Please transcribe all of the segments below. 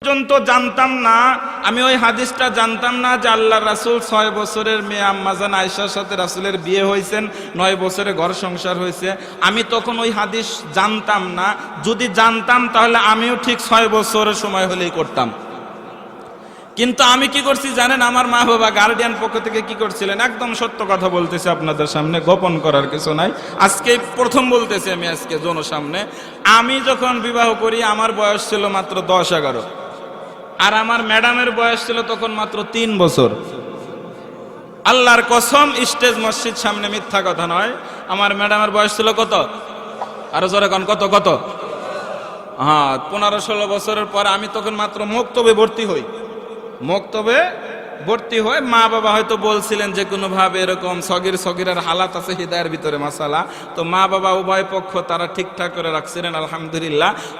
পর্যন্ত জানতাম না, আমি ওই হাদিসটা জানতাম না যে আল্লাহ রাসূল 6 বছরের মেয়ে আম্মাজান আয়েশার সাথে রাসূলের বিয়ে হয়েছেন, 9 বছরে ঘর সংসার হয়েছে। আমি তখন ওই হাদিস জানতাম না। যদি জানতাম তাহলে আমিও ঠিক 6 বছরের সময় হলেই করতাম। কিন্তু আমি কি করছি জানেন? আমার মা বাবা গার্ডিয়ান পক্ষ থেকে কি করছিলেন, একদম সত্য কথা বলতেছি আপনাদের সামনে, গোপন করার কিছু নাই। আজকে প্রথম বলতেছি আমি, আজকে জনসামনে। আমি যখন বিবাহ করি আমার বয়স ছিল মাত্র 10-11, আর আমার ম্যাডামের বয়স ছিল তখন মাত্র 3 বছর। আল্লাহর কসম, স্টেজ মসজিদ সামনে, মিথ্যা কথা নয়। আমার ম্যাডামের বয়স ছিল কত? আরো জোরে কোন, কত কত? হ্যাঁ, 15-16 বছরের পর আমি তখন মাত্র মক্তবে ভর্তি হই। মক্তবে ভর্তি হয়, মা বাবা হয়তো বলছিলেন যে কোনো ভাবে এরকম সগিরের হালাত আছে হৃদয়ের ভিতরে মাসালা, তো মা বাবা উভয় পক্ষ তারা ঠিকঠাক করে রাখছিলেন।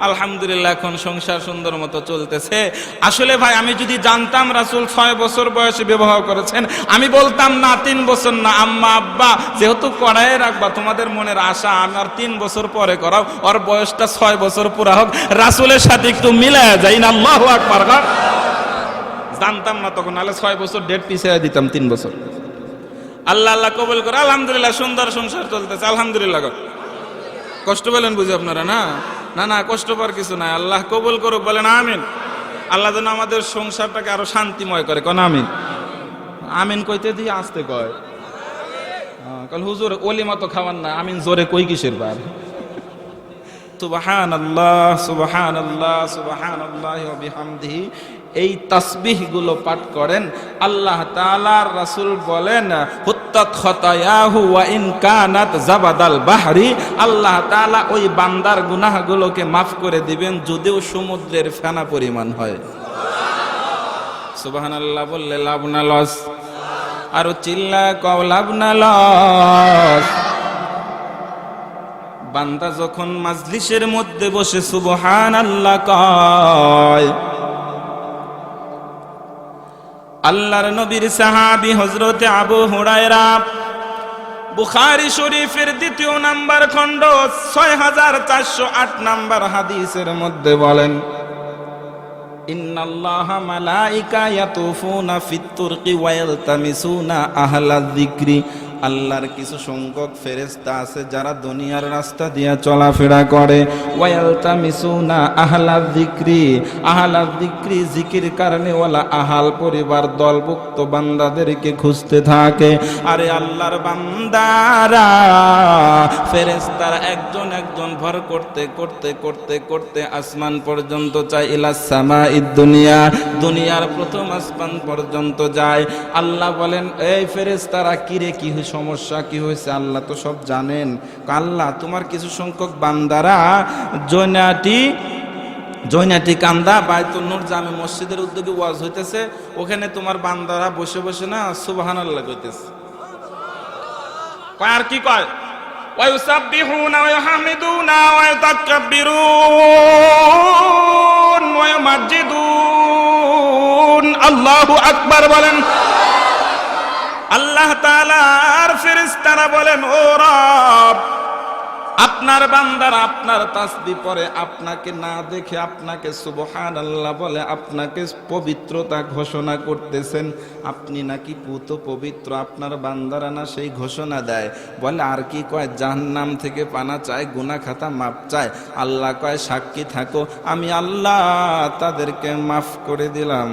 আলহামদুলিল্লাহ এখন সংসার সুন্দর মতো চলতেছে। আসলে ভাই, আমি যদি জানতাম রাসূল 6 বছর বয়সে বিবাহ করেছেন, আমি বলতাম না 3 বছর না, আম্মা আব্বা যেহেতু করাই রাখবা, তোমাদের মনের আশা আমার 3 বছর পরে করাও, ওর বয়সটা 6 বছর পুরা হোক, রাসূলের সাথে একটু মিলায়া যায় না। আল্লাহু আকবার। জানতাম না তখন, নাহলে 6 বছর ডেট পিছিয়ে দিতাম 3 বছর। আল্লাহ আল্লাহ কবুল করে, আলহামদুলিল্লাহ সুন্দর সংসার চলতেছে, আলহামদুলিল্লাহ। কষ্ট পেলেন বুঝি আপনারা? না না না, কষ্ট পাওয়ার কিছু নাই। আল্লাহ কবুল করুক, বলেন আমিন। আল্লাহ যেন আমাদের সংসারটাকে আরো শান্তিময় করে, কোন আমিন। আমিন কইতে দিয়ে আসতে কয়, কাল হুজুর ওলিমা তো খাওয়ান না, আমিন জোরে কই কিসের বার। সুবহানাল্লাহ সুবহানাল্লাহ সুবহানাল্লাহ ওয়া বিহামদিহি। এই তাসবিহ গুলো পাঠ করেন। আল্লাহ তাআলার রাসূল বলেন, হুত্তাত খাতায়াহু ওয়া ইন কানাত জাবাদাল বাহরি, আল্লাহ তাআলা ওই বান্দার গুনাহগুলোকে মাফ করে দিবেন যদিও সমুদ্রের ফেনা পরিমাণ হয়। সুবহানাল্লাহ বললে লাভ না লস? আরো চিল্লা কও, লাভ না লস? বান্দা যখন মাজলিসের মধ্যে বসে সুবহানাল্লাহ কয়, আল্লাহর নবীর সাহাবী হযরতে আবু হুরায়রা বুখারী শরীফের 2 নম্বর খণ্ড 6408 নম্বর হাদিসের মধ্যে বলেন, ইন্নাল্লাহা মালাইকা ইয়াতুফুনা ফিত তুরকি ওয়া ইয়ালতামিসুনা আহলায যিকরি, আল্লাহর কিছু সংখ্যক ফেরেশতা আছে যারা দুনিয়ার রাস্তা দিয়ে চলাফেরা করে। ওয়ালতামিসুনা আহলায যিকরি, আহলায যিকরি জিকির কারণে ওয়ালা আহাল পরিবার দলভুক্ত বান্দাদেরকে খুঁজতে থাকে। আরে আল্লাহর বান্দারা, ফেরেশতারা একজন একজন ভর করতে করতে করতে করতে আসমান পর্যন্ত যায়। ইলাস সামাইদ দুনিয়া, দুনিয়ার প্রথম আসমান পর্যন্ত যায়। আল্লাহ বলেন, এই ফেরেশতারা কিরে, কি সমস্যা, কি হয়েছে? আল্লাহ তো সব জানেন। আল্লাহ, তোমার কিছু সংখ্যক বান্দারা জৈনাটি কান্দা বাইতুল নূর জামে মসজিদের উদ্যোগে ওয়াজ হইতেছে, ওখানে তোমার বান্দারা বসে বসে না সুবহানাল্লাহ কইতেছে। কয় আর কি কয়? ওয়া ইউসাব্বিহুনা ওয়া ইউহামিদুনা ওয়া ইউতাকাব্বিরুন ওয়া ইউমাজ্জিদুন। আল্লাহু আকবার বলেন। আল্লাহ তাআলার ফেরেশতারা বলেন, ও রব, আপনার বান্দারা আপনার তাসবিহ পড়ে, আপনাকে না দেখে আপনাকে সুবহানাল্লাহ বলে, আপনাকে পবিত্রতা ঘোষণা করতেছেন। আপনি নাকি পুত পবিত্র, আপনার বান্দারা না সেই ঘোষণা দেয়। বলে আর কি কয়? জাহান্নাম থেকে পানা চায়, গুনাহ খাতা মাপ চায়। আল্লাহ কয়, সাক্ষী থাকো, আমি আল্লাহ তাদেরকে মাফ করে দিলাম।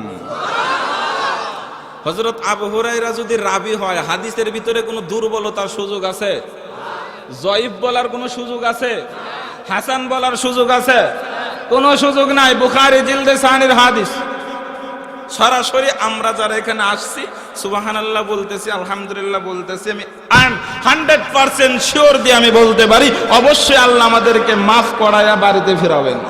হযরত আবু হুরায়রা যদি রাবী হয়, হাদিসের ভিতরে কোনো দুর্বলতার সুযোগ আছে? জয়ীফ বলার কোনো সুযোগ আছে? হাসান বলার সুযোগ আছে? কোনো সুযোগ নাই। বুখারী জিলদে সানির হাদিস। সরাসরি আমরা যারা এখানে আসছি সুবহানাল্লাহ বলতেছি, আলহামদুলিল্লাহ বলতেছি, আমি 100% শিওর দিয়ে আমি বলতে পারি, অবশ্যই আল্লাহ আমাদেরকে মাফ করায়া বাড়িতে ফেরাবেন।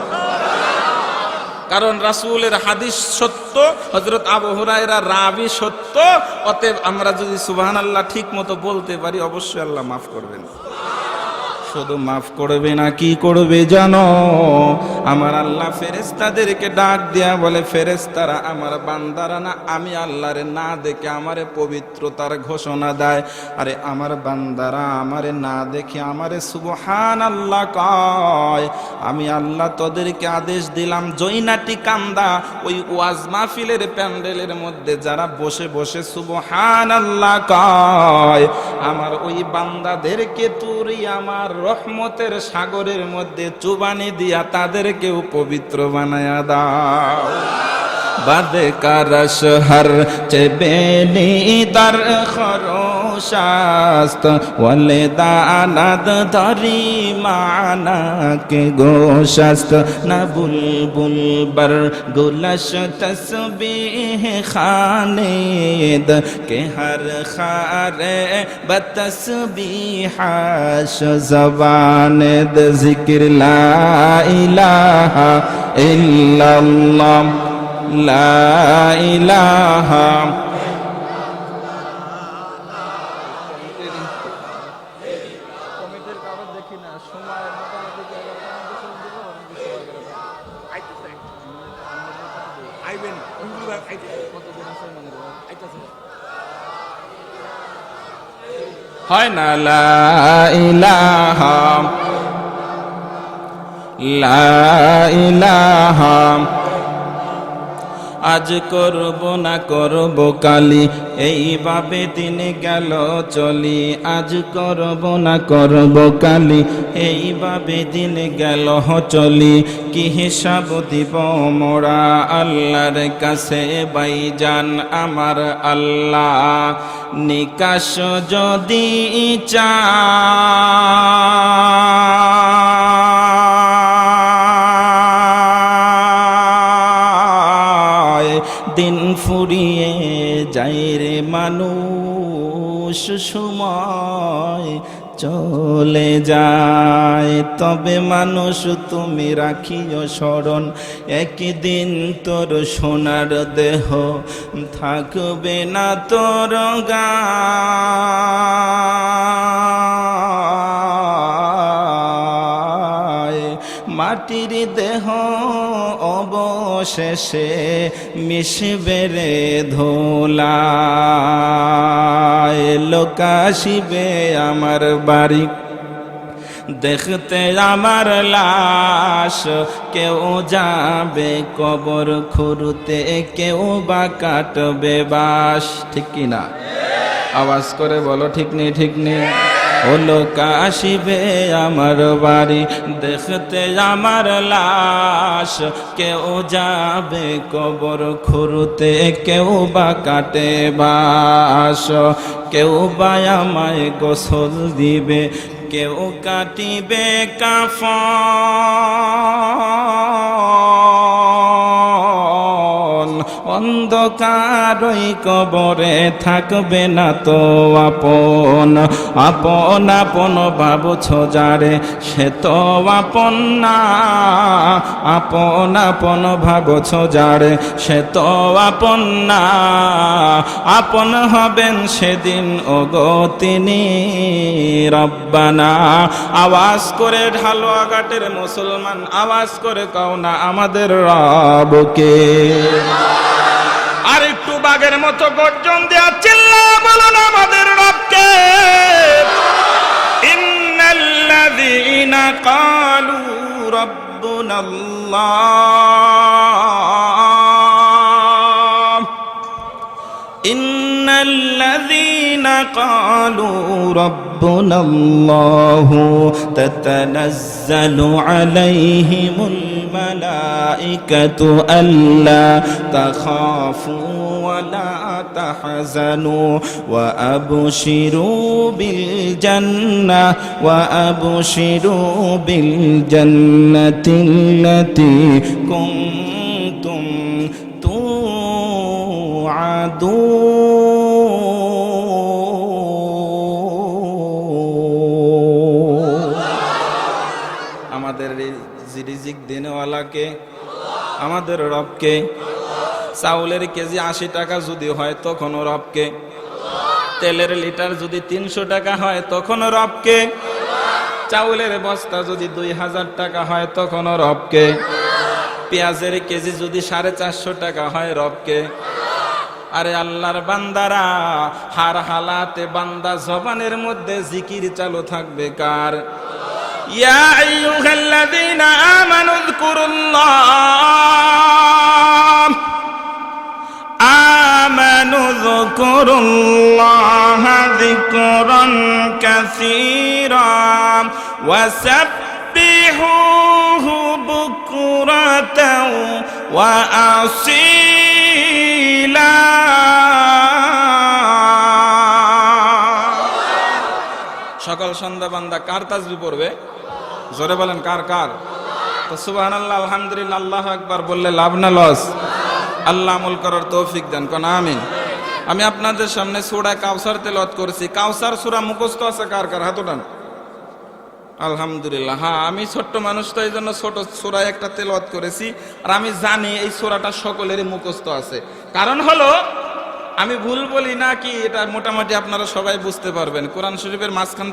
কারণ রাসূলের হাদিস সত্য, হযরত আবু হুরায়রা রাবী সত্য। অতএব আমরা যদি সুবহানাল্লাহ ঠিক মতো বলতে পারি, অবশ্যই আল্লাহ মাফ করবেন। শুধু মাফ করবে না, কি করবে জানো? আমার আল্লাহ ফেরেশতাদেরকে ডাক দিয়া বলে, ফেরেশতারা আমার বান্দারা না আমি আল্লাহরে না দেখে আমারে পবিত্রতার ঘোষণা দেয়। আরে আমার বান্দারা আমারে না দেখে আমারে সুবহানাল্লাহ কয়। আমি আল্লাহ তোদেরকে আদেশ দিলাম, জৈনাটি কান্দা ওই ওয়াজ মাহফিলের প্যান্ডেলের মধ্যে যারা বসে বসে সুবহানাল্লাহ কয়, আমার ওই বান্দাদেরকে তুই আমার রহমতের সাগরের মধ্যে চুবানি দিয়া তাদেরকেও পবিত্র বানায়া দাও। বাদে কারশ হর চেবেনি দর খরোশাস্ত ওয়ালে দানাদ ধরি মানা কে গোশাস্ত না বুলবুল বর গুলশ তসবিহ খানেদ কে হর খারে বতসবিহাশ জবানেদ জিকির লা ইলাহা ইল্লাল্লাহ লা ইলাহা। কমিটির কাগজ দেখি না, সময় মোটামুটি হয় না। লা ইলাহা লা ইলাহা। আজ করব না করব কালি, এইভাবে দিন গেল চলি। আজ করব না করব কালি, এইভাবে দিন গেল চলি। কি হিসাব দিব মোরা আল্লাহর কাছে ভাইজান আমার আল্লাহ? নিকাশ যদি চা দিন ফুরিয়ে যাই রে মানুষ, সময় চলে যায়। তবে মানুষ তুমি রাখিও স্মরণ, একদিন তোর সোনার দেহ থাকবে না তোর গায়। মাটির দেহ অবশেষে মিশবে রে ধোলায়। লোক আসিবে আমার বাড়ি দেখতে আমার লাশ, কেউ যাবে কবর খুঁড়তে, কেউ বা কাটবে বাস। ঠিক কিনা? আওয়াজ করে বলো ঠিক নেই, ঠিক নেই। ও লোক আসিবে আমার বাড়ি দেখতে আমার লাশ, কেউ যাবে কবর খুঁড়তে, কেউ বা কাটে বাস। কেউ বা আমায় গোসল দিবে, কেউ কাটিবে কাফন। অন্ধকারই কবরে থাকবে না তো আপন। আপন আপন ভাবছ যারে সে তো আপন না। আপন আপন ভাবছ যারে সে তো আপন না। আপন হবেন সেদিন ওগো তিনি রব্বানা। আওয়াজ করে ঢালোয়া ঘাটের মুসলমান, আওয়াজ করে কও না আমাদের রবকে। আর একটু বাঘের মতো গর্জন দেয়া চিল্লা বলুন আমাদের রবকে। ইন্নাল্লাযীনা ক্বালু রাব্বুনাল্লাহ, ইন্নাল্লাযীনা ক্বালু রাব্বুনাল্লাহু তাতানাজ্জালু আলাইহিমুল মালাইকাতু আল্লা তাখাফু ওয়া লা তাহজানু ওয়া আবশিরু বিল জান্নাহ ওয়া আবশিরু বিল জান্নাতিল্লাতী কুনতুম তুআদুন। আমাদের রিজিক দেনেওয়ালাকে, আমাদের রবকে। চাউলের কেজি 80 টাকা যদি হয় তখনও রবকে। তেলের লিটার যদি 300 টাকা হয় তখনও রবকে। চাউলের বস্তা যদি 2000 টাকা হয় তখনও রবকে। পেঁয়াজের কেজি যদি 450 টাকা হয় রবকে। আরে আল্লাহর বান্দারা, হার হালাতে বান্দা জবানের মধ্যে জিকির চালু থাকবে কার? ইয়া আইয়ুহাল্লাযীনা আমানু যকুরুল্লাহ যকুরুল্লাহা যিকরান কাসীরা ওয়া সাব্বিহুহু বুকরাতাও ওয়া আসীলা। সকাল সন্ধ্যা বান্দা কার তাসবিহ পড়বে? জোরে বলেন কার কার? তো সুবহানাল্লাহ, আলহামদুলিল্লাহ, আল্লাহু আকবার বললে লাভ না লস? আল্লাহ আমল করার তৌফিক দেন, কোন আমিন। আমি আপনাদের সামনে সূরা কাউসার তেলাওয়াত করেছি। কাউসার সূরা মুখস্থ আছে কার কার? হাত উঠান। আলহামদুলিল্লাহ। হ্যাঁ, আমি ছোট্ট মানুষ তো এই জন্য ছোট সূরায় একটা তেলাওয়াত করেছি, আর আমি জানি এই সূরাটা সকলেরই মুখস্থ আছে। কারণ হলো আমি ভুল বলি না কি, এটা মোটামুটি আপনারা সবাই বুঝতে পারবেন। কোরআন শরীফের মাঝখান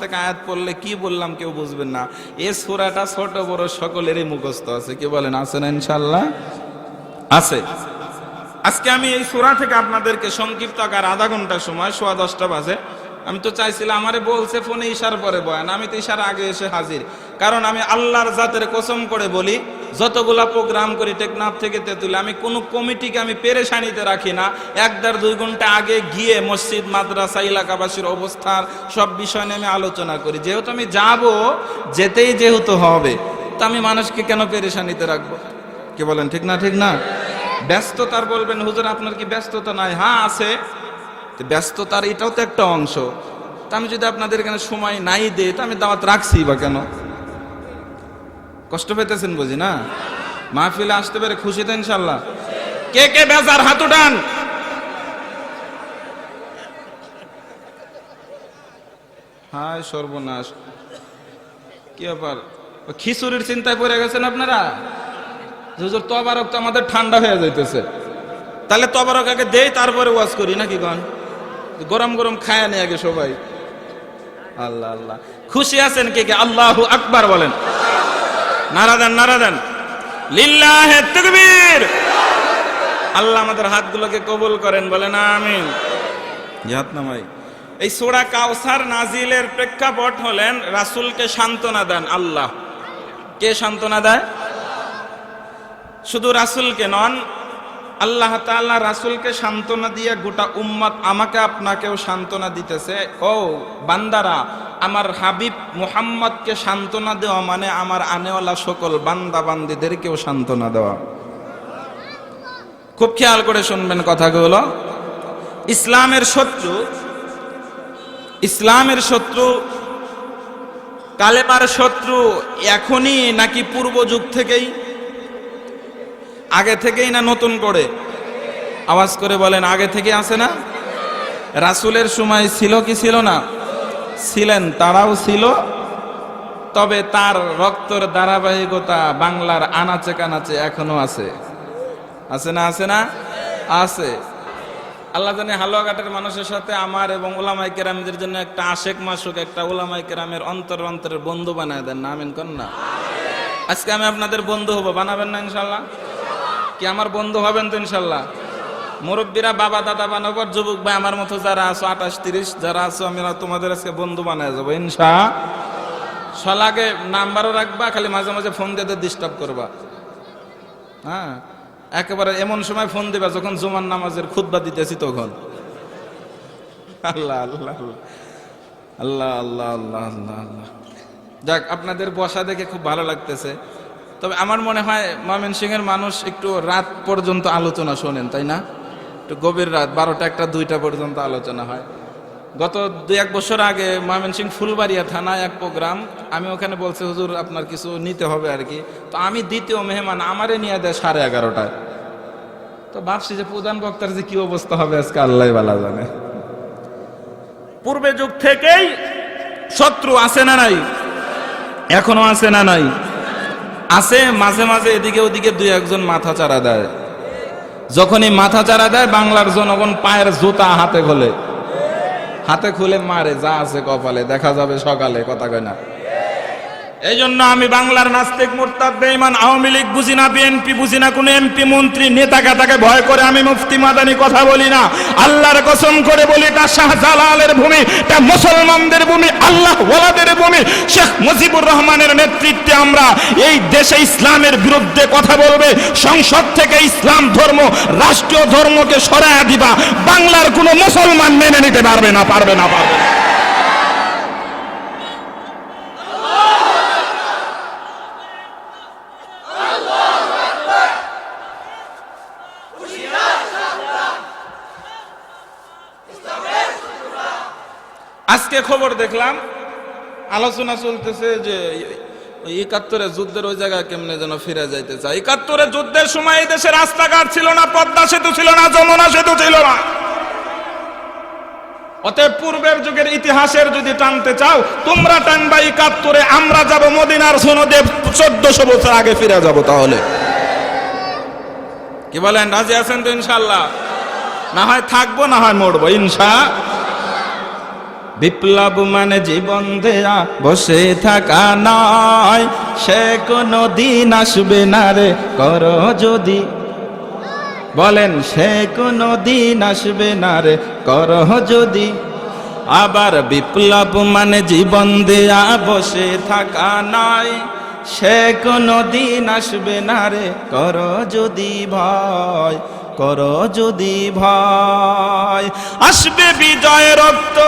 থেকে আয়াত পড়লে কি বললাম কেউ বুঝবেন না। এই সূরাটা ছোট বড় সকলেরই মুখস্থ আছে। কি বলেন, আছে না? ইনশাআল্লাহ আছে। আজকে আমি এই সূরা থেকে আপনাদেরকে সংক্ষিপ্ত আকার আধা ঘন্টা সময়, 10:15 বাজে, আমি তো চাইছিলাম, আমারে বলছে ফোনে ইশার পরে বয়ান, আমি তো ইশার আগে এসে হাজির। কারণ আমি আল্লাহর জাতের কসম করে বলি, যতগুলা প্রোগ্রাম করি টেকনাফ থেকে তেঁতুলে, আমি কোনো কমিটিকে আমি পেরেশানিতে রাখি না। 1-2 ঘন্টা আগে গিয়ে মসজিদ, মাদ্রাসা, এলাকাবাসীর অবস্থার সব বিষয় নিয়ে আমি আলোচনা করি। যেহেতু আমি যাব, যেতেই যেহেতু হবে, তা আমি মানুষকে কেন পেরেশানিতে রাখবো? কি বলেন, ঠিক না? ঠিক না? ব্যস্ততার বলবেন হুজুর আপনার কি ব্যস্ততা নাই? হ্যাঁ আছে, ব্যস্ততার এটাও তো একটা অংশ। তা আমি যদি আপনাদের এখানে সময় নাই দেই, তা আমি দাওয়াত রাখছি বা কেন? কষ্ট পেতেছেন বুঝি না? মাহফিলে আসতে পেরে খুশি তো ইনশাল্লাহ? কে কে বেজার হাত উঠান। হায় সর্বনাশ, কি ব্যাপার? খিচুড়ির চিন্তায় পড়ে গেছেন আপনারা? হুজুর তবারক তো আমাদের ঠান্ডা হয়ে যাইতেছে, তাহলে তবারক আগে দেই তারপরে ওয়াজ করি নাকি? গন গরম গরম খায়া নেই আগে সবাই। আল্লাহ আল্লাহ, খুশি আছেন কে কে? আল্লাহু আকবার বলেন, নারা দেন, নারা দেন, লিল্লাহে তাকবীর। আল্লাহ আমাদের হাতগুলোকে কবুল করেন, বলেন আমিন। হাত নামাই। এই সূরা কাউসার নাজিলের প্রেক্ষাপট হলেন রাসূলকে সান্ত্বনা দেন আল্লাহ। কে সান্ত্বনা দেয়? শুধু রাসূলকে নন, আল্লাহ তাআলা রাসূলকে সান্ত্বনা দিয়ে গোটা উম্মত আমাকে আপনাকেও সান্ত্বনা দিতেছে। ও বান্দারা, আমার হাবিব মুহাম্মদকে সান্ত্বনা দেওয়া মানে আমার আনেওয়ালা সকল বান্দা বান্দীদেরকেও সান্ত্বনা দেওয়া। খুব খেয়াল করে শুনবেন কথাগুলো। ইসলামের শত্রু, কালেমার শত্রু এখনই নাকি পূর্ব যুগ থেকেই? আগে থেকেই না নতুন করে? আওয়াজ করে বলেন, আগে থেকে আছে না? রাসূলের সময় ছিল কি ছিল না? ছিলেন, তারাও ছিল। তবে তার রক্তের ধারাবাহিকতা বাংলার আনাচে কানাচে এখনো আছে। আছে না? আছে না? আছে। আল্লাহ জানে হালুয়াঘাটের মানুষের সাথে আমার এবং উলামায়ে কেরামদের জন্য একটা আশেক মাসুক, একটা উলামায়ে কেরামের অন্তরের বন্ধু বানায় দেন না? আমিন কোন না? আজকে আমি আপনাদের বন্ধু হব, বানাবেন না ইনশাল্লাহ? কি আমার বন্ধু হবেন তো ইনশাল্লাহ? মুরব্বীরা বাবা দাদা বানাবো, যুবক ভাই আমার মতো যারা আছো 28-30 যারা আছো, আমি তোমাদের আজকে বন্ধু বানায় যাবো ইনশাআল্লাহ। সলাগে নাম্বারও রাখবা, খালি মাঝে মাঝে ফোন দিয়ে ডিস্টার্ব করবা। হ্যাঁ, একেবারে এমন সময় ফোন দিবা যখন জুমার নামাজের খুতবা দিতেছি তখন। আল্লাহ আল্লাহ আল্লাহ আল্লাহ আল্লাহ আল্লাহ আল্লাহ। যাক, আপনাদের বসা দেখে খুব ভালো লাগতেছে। তবে আমার মনে হয় ময়মনসিংহের মানুষ একটু রাত পর্যন্ত আলোচনা শোনেন, তাই না? একটু গভীর রাত 12টা 1টা 2টা পর্যন্ত আলোচনা হয়। গত 2-1 বছর আগে ময়মনসিংহ ফুলবাড়িয়া থানায় এক প্রোগ্রাম, আমি ওখানে বলছি হুজুর আপনার কিছু নিতে হবে আর কি। তো আমি দ্বিতীয় মেহমান, আমারে নিয়ে দেয় 11:30টায়। তো ভাবছি যে প্রধান বক্তার যে কি অবস্থা হবে আজকে আল্লাহ ভালো জানে। পূর্বে যুগ থেকেই শত্রু আছে না নাই? এখনো আছে না নাই? আছে। মাঝে মাঝে এদিকে ওদিকে 2-1 মাথা চারা দেয়। যখনই মাথা চারা দেয় বাংলার জনগণ পায়ের জুতা হাতে খুলে মারে, যা আছে কপালে দেখা যাবে সকালে, কথা কয় না? এই জন্য আমি বাংলার নাস্তিক মুরতাদ বেঈমান আওয়ামী লীগ বুঝি না, বিএনপি বুঝি না, কোন এমপি মন্ত্রী নেতাকে ভয় করে আমি মুফতি মাদানি কথা বলি না। আল্লাহর কসম করে বলি, এটা শাহজালালের ভূমি, এটা মুসলমানদের ভূমি, আল্লাহ ওয়ালাদের ভূমি। শেখ মুজিবুর রহমানের নেতৃত্বে আমরা এই দেশে ইসলামের বিরুদ্ধে কথা বলবে, সংসদ থেকে ইসলাম ধর্ম রাষ্ট্রীয় ধর্মকে সরায়া দিবা, বাংলার কোনো মুসলমান মেনে নিতে পারবে না। আজকে খবর দেখলাম, আলোচনা চলতেছে যে ৭১ যুদ্ধের ওই জায়গায় কেমনে যেন ফিরে যাইতে চায়। ৭১ যুদ্ধের সময় এই দেশে রাস্তাঘাট ছিল না, পদ্মা সেতু ছিল না, যমুনা সেতু ছিল না। অতএব পূর্বের যুগের ইতিহাসের যদি টানতে চাও, তোমরা টানবা ৭১, আমরা যাব মদিনার সনদে ১৪০০ বছর আগে ফিরে যাব। তাহলে কি বলেন, রাজি আছেন তো? ইনশাআল্লাহ। না হয় থাকবো, না হয় মরবো, ইনশাআল্লাহ। বিপ্লব মানে জীবন দেয়া বসে থাকা নয়, সে কোনো দিন আসবে না রে করো যদি। বলেন, সে কোনো দিন আসবে না রে করো যদি। আবার বিপ্লব মানে জীবন দেয়া বসে থাকা নয়, সে কোনো দিন আসবে না রে করো যদি ভয়, করো যদি ভয়। আসবে বিজয় রক্ত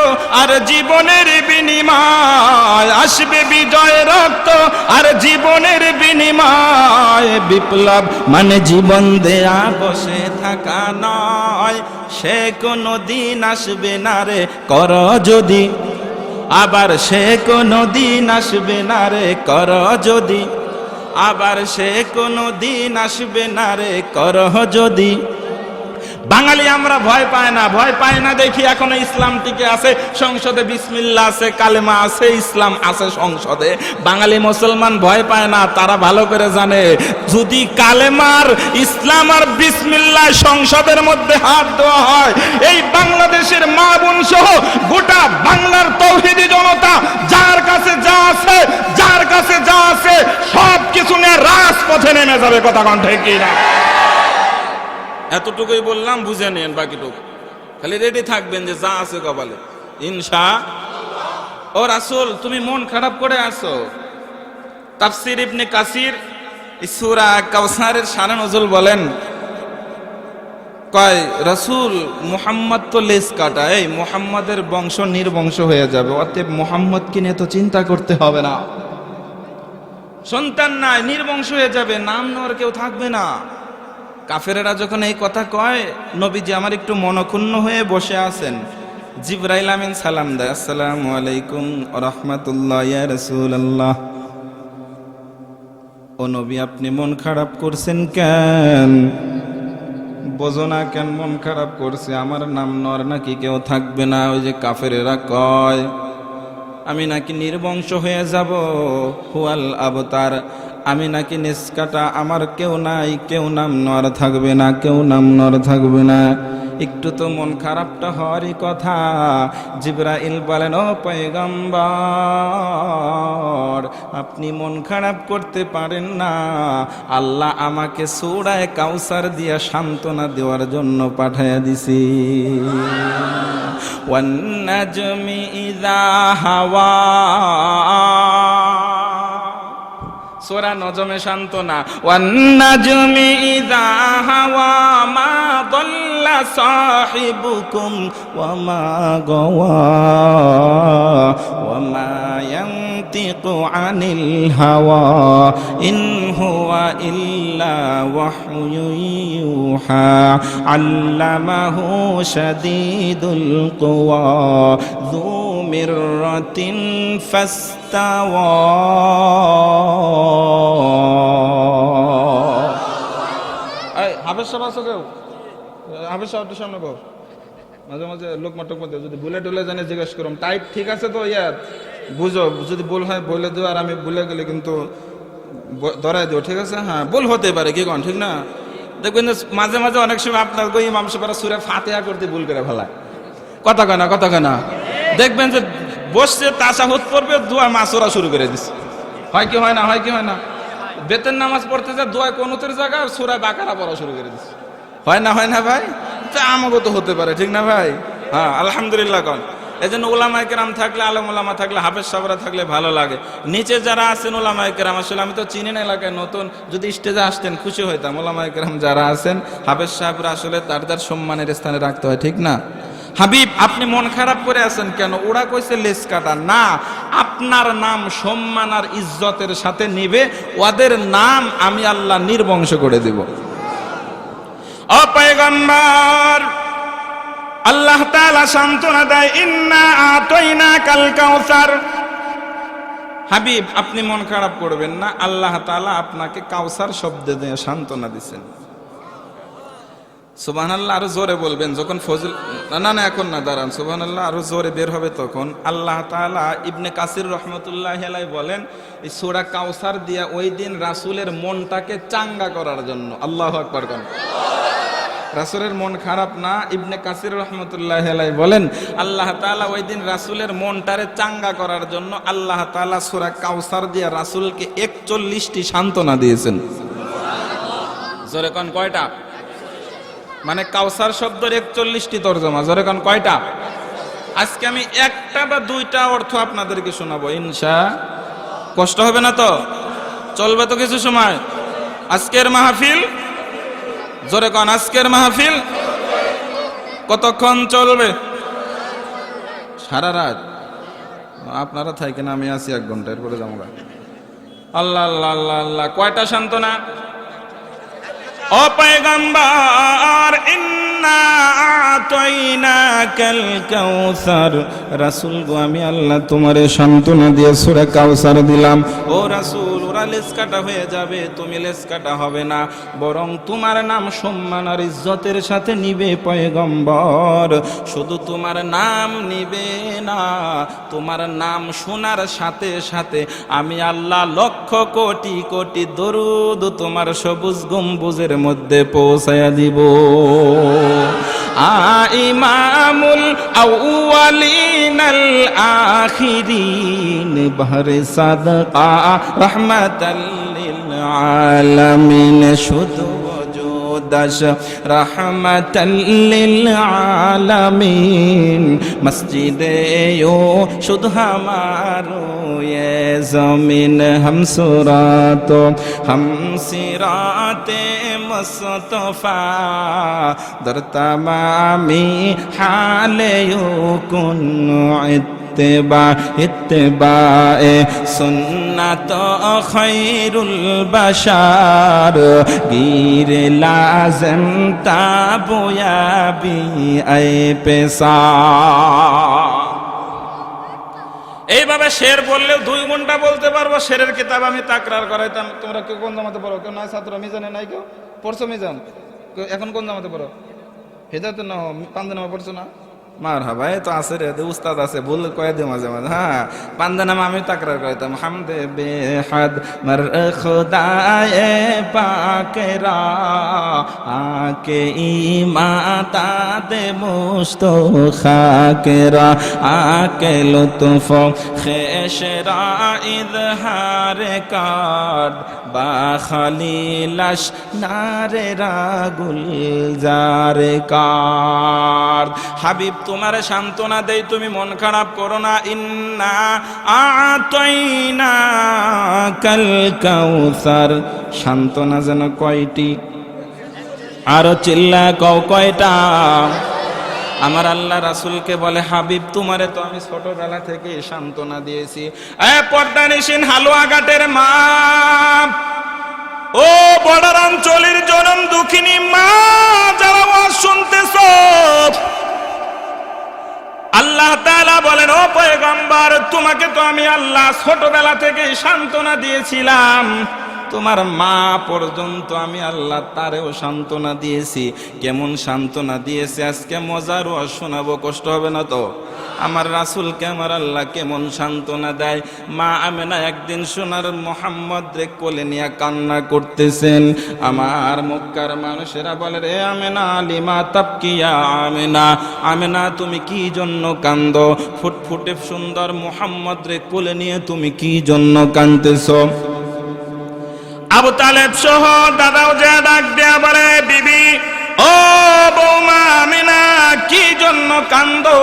আর জীবনের বিনিময়, আসবে বিজয় রক্ত আর জীবনের বিনিময়। বিপ্লব মানে জীবন দেয়া বসে থাকা নয়, সে কোনো দিন আসবে না রে করো যদি। আবার সে কোনো দিন আসবে না রে করো যদি। আবার সে কোনো দিন আসবে না রে করো যদি। বাঙালি আমরা ভয় পায় না দেখি এখনো ইসলাম টিকে আছে সংসদে, বিসমিল্লাহ আছে, কালেমা আছে, ইসলাম আছে সংসদে। বাঙালি মুসলমান ভয় পায় না, তারা ভালো করে জানে যদি কালেমার, ইসলাম আর বিসমিল্লাহ সংসদের মধ্যে হাত দেওয়া হয়, এই বাংলাদেশের মা বোন সহ গোটা বাংলার তৌহিদি জনতা যার কাছে যা আছে সব কিছু নিয়ে রাজপথে নেমে যাবে। কথা কোন ঠিক কিনা? এতটুকুই বললাম, বুঝে নেন বাকিটুকু। খালি রেডি থাকবেন যে যা আছে কপালে, ইনশাআল্লাহ। ও রাসূল, তুমি মন খারাপ করে আছো। তাফসীর ইবনে কাসির সূরা কাউসারের শানে নজুল বলেন, কয় রাসূল মুহাম্মদ তো লেজ কাটা, এই মুহাম্মাদের বংশ নির্বংশ হয়ে যাবে, অতএব মুহাম্মদকে নিয়ে তো চিন্তা করতে হবে না। সন্তান নাই, নির্বংশ হয়ে যাবে, নাম নেওয়ার কেউ থাকবে না। কাফেরেরা যখন এই কথা কয়, নবীজি আমার একটু মনক্ষুণ্ণ হয়ে বসে আছেন। জিবরাইল আমিন সালাম দেয়, আসসালামু আলাইকুম ওয়া রাহমাতুল্লাহ ইয়া রাসূলুল্লাহ। ও নবী, আপনি মন খারাপ করছেন কেন? বোঝো না কেন মন খারাপ করছে? আমার নাম নেওয়ার নাকি কেউ থাকবে না। ওই যে কাফেরেরা কয় আমি নাকি নির্বংশ হয়ে যাব, হুয়াল আবতার, আমি নাকি নিষ্কাটা, আমার কেউ নাই, কেউ নাম নেওয়ার থাকবে না, কেউ নাম নেওয়ার থাকবে না। একটু তো মন খারাপটা হওয়ারই কথা। জিবরাইল বলেন, ও পয়গম্বর, আপনি মন খারাপ করতে পারেন না, আল্লাহ আমাকে সূরা কাউসার দিয়া সান্ত্বনা দেওয়ার জন্য পাঠাইয়া দিছি। ওয়ান নাজমি ইযা হাওয়া, সূরা নজমে সান্ত্বনা। ওয়ান নাজমি ইযা হাওয়া মা দাল্লা সাহিবুকুম ওয়া মা গাওয়া ওয়া মা ইয়ানতিকু আনিল হাওয়া ইন হুয়া ইল্লা ওয়াহয়ুন ইউহা আল্লামাহু শাদীদুল কুওয়া যু মিররাতিন ফাস্তাওয়া। হাফেজ সাহেব আছো কেউ? হাফেজ সাহেব সামনে বল। মাঝে মাঝে লোক মাটক মধ্যে যদি ভুলে টুলে জানে জিজ্ঞেস করুন, টাইপ ঠিক আছে তো? বুঝো, যদি ভুল হয় বলে দিও, আর আমি ভুলে গেলে কিন্তু ধরাই দিও, ঠিক আছে? হ্যাঁ, ভুল হতে পারে, কি কোন ঠিক না? দেখবেন যে মাঝে মাঝে অনেক সময় আপনার ইমাম সাহেবরা সূরা ফাতিহা করতে ভুল করে ফেলায়। কথা কয় না? দেখবেন যে বসছে তাশাহুদ পড়বে, দোয়া মাসুরা শুরু করে দিচ্ছে। হয় কি হয় না, হয় কি হয় না? বেতের নামাজ পড়তে যা দোয়া কোনুতের জায়গা সূরা বাকারা পড়া শুরু করে দিচ্ছে, হয় না, হয় না ভাই? তা আমাকে তো হতে পারে, ঠিক না ভাই? হ্যাঁ, আলহামদুলিল্লাহ কন। এই জন্য ওলামায়ে কেরাম থাকলে, আলেম ওলামা থাকলে, হাফেজ সাহেবরা থাকলে ভালো লাগে। নিচে যারা আছেন ওলামায়ে কেরাম, আসলে আমি তো চিনি না এলাকায় নতুন, যদি স্টেজে আসতেন খুশি হইতাম। ওলামায়ে কেরাম যারা আছেন, হাফেজ সাহেবরা আসলে তার সম্মানের স্থানে রাখতে হয়, ঠিক না? হাবিব, আপনি মন খারাপ করে আছেন কেন? ওরা কইছে লেজ কাটা না, আপনার নাম সম্মান আর ইজ্জতের সাথে নিবে, ওদের নাম আমি আল্লাহ নির্বংশ করে দিব। ও পয়গম্বর, আল্লাহ তাআলা সান্ত্বনা দেয়, ইন্না আতাইনাকাল কাউসার। হাবিব, আপনি মন খারাপ করবেন না, আল্লাহ তাআলা আপনাকে কাউসার শব্দ দিয়ে সান্ত্বনা দিবেন। সুবহানাল্লাহ, আরো জোরে বলবেন যখন ফজল, না না এখন না, দাঁড়ান, সুবহানাল্লাহ আরো জোরে বের হবে তখন। আল্লাহ তাআলা ইবনে কাসির রহমতুল্লাহি আলাইহি বলেন, এই সূরা কাউসার দিয়া ওই দিন রাসূলের মনটাকে চাঙ্গা করার জন্য। আল্লাহু আকবার কোন। রাসূলের মন খারাপ না, ইবনে কাসির রহমতুল্লাহি আলাইহি বলেন আল্লাহ তাআলা ওই দিন রাসূলের মনটারে চাঙ্গা করার জন্য আল্লাহ তাআলা সূরা কাউসার দিয়া রাসূলকে 41টি সান্ত্বনা দিয়েছেন। জোরে কোন, কয়টা? মানে কাউসার শব্দের 41টি তরজমা। জোরে কোন, কয়টা? আজকে আমি একটা বা দুইটা অর্থ আপনাদেরকে শোনাবো ইনশাআল্লাহ। কষ্ট হবে না তো? চলবে তো কিছু সময়? আজকের মাহফিল, জোরে কোন, আজকের মাহফিল কতক্ষণ চলবে? সারা রাত? আপনারা থাকেন, আমি আছি 1 ঘন্টা, এরপরে যাবো। আল্লাহ আল্লাহ আল্লাহ আল্লাহ। কয়টা সান্ত্বনা? ও পয়গম্বর, ইন্না আতাইনাকাল কাউসার। রাসূল গো, আমি আল্লাহ তোমারে সান্ত্বনা দিয়ে সূরা কাউসার দিলাম। ও রাসূল, ওরা লেজ কাটা হয়ে যাবে, তুমি লেজ কাটা হবে না, বরং তোমার নাম সম্মান আর ইজ্জতের সাথে নিবে পয়গম্বর। শুধু তোমার নাম নিবে না, তোমার নাম শোনার সাথে সাথে আমি আল্লাহ লক্ষ কোটি কোটি দরুদ তোমার সবুজ গম্বুজের মধ্যে পৌঁছায়া দিব। ইমামুল আউয়ালিন আল আখিরিন বাহরে সাদকা রাহমাতাল লিল আলামিন। শুধু দাশ রাহমাতাল লিল আলামিন। মসজিদে ও শুধু হামারো ये ज़मीन हम सुरातो हम सिराते मुस्तफ़ा दर तमामी हाले युकुन इत्तिबाए सुन्नत खैरुल बशार गिर लाज़िम ताबुयाबी ऐ पेशा। এইভাবে শের বললেও 2 ঘন্টা বলতে পারবো। শেরের কিতাব আমি তাকরার করাইতাম। তোমরা কেউ কোন জামাতে পড়ো? কেউ নাই ছাত্র? মিজানে নাই কেউ? পড়ছো মিজান? এখন কোন জামাতে পড়ো? হেদায়েত না, পান্দানামা পড়ছো না? মারহাবা, এই তো আছে রে, উস্তাদ আছে, ভুল কয়ে দিও মাঝে মাঝে। হ্যাঁ, পান্দানামা আমি তাকরার করাইতাম। হামদে বেহাদ মর খুদায়ে পাকেরা আকে ইমাতা দে মুস্তফা কেরা আকে লুতফ খেশরা ইজহার কাদ বা খালিলাশ নারে রাগুল জারে কাদ। হাবিব, তোমার সান্ত্বনা দেই, তুমি মন খারাপ করো না। ইন্না আতাইনাকাল কাউসার। সান্ত্বনা যেন কয়টি? আরো চিল্লা কও, কয়টা? আমার আল্লাহ রাসূলকে বলে, হাবিব তোমারে তো আমি ছোটবেলা থেকে সান্ত্বনা দিয়েছি। পর্দানিসীন হালুয়াঘাটের মা, ও বর্ডারাঞ্চলের জনম দুঃখিনী মা যারা ওয়াজ শুনতেছ, আল্লাহ তাআলা বলেন, ও পয়গম্বর, তোমাকে তো আমি আল্লাহ ছোটবেলা থেকে সান্ত্বনা দিয়েছিলাম। তোমার মা পর্যন্ত আমি আল্লাহ তারেও সান্ত্বনা দিয়েছি। কেমন সান্ত্বনা দিয়েছে আজকে মজার ওয়াজ শোনাবো, কষ্ট হবে না তো? আমার রাসূলকে আমার আল্লাহ কেমন সান্ত্বনা দেয়। মা আমেনা একদিন সোনার মোহাম্মদ রে কোলে নিয়ে কান্না করতেছেন। আমার মক্কার মানুষেরা বলে, রে আমেনা লিমা তাবকিয়া আমেনা, আমেনা তুমি কি জন্য কান্দো? ফুটফুটে সুন্দর মোহাম্মদ রে কোলে নিয়ে তুমি কি জন্য কাঁদতেছো? আবু তালেব সহ দাদাও যা ডাক দেয়া বলে, বিবি ও বৌমা আমেনা কি জন্য কান্দো?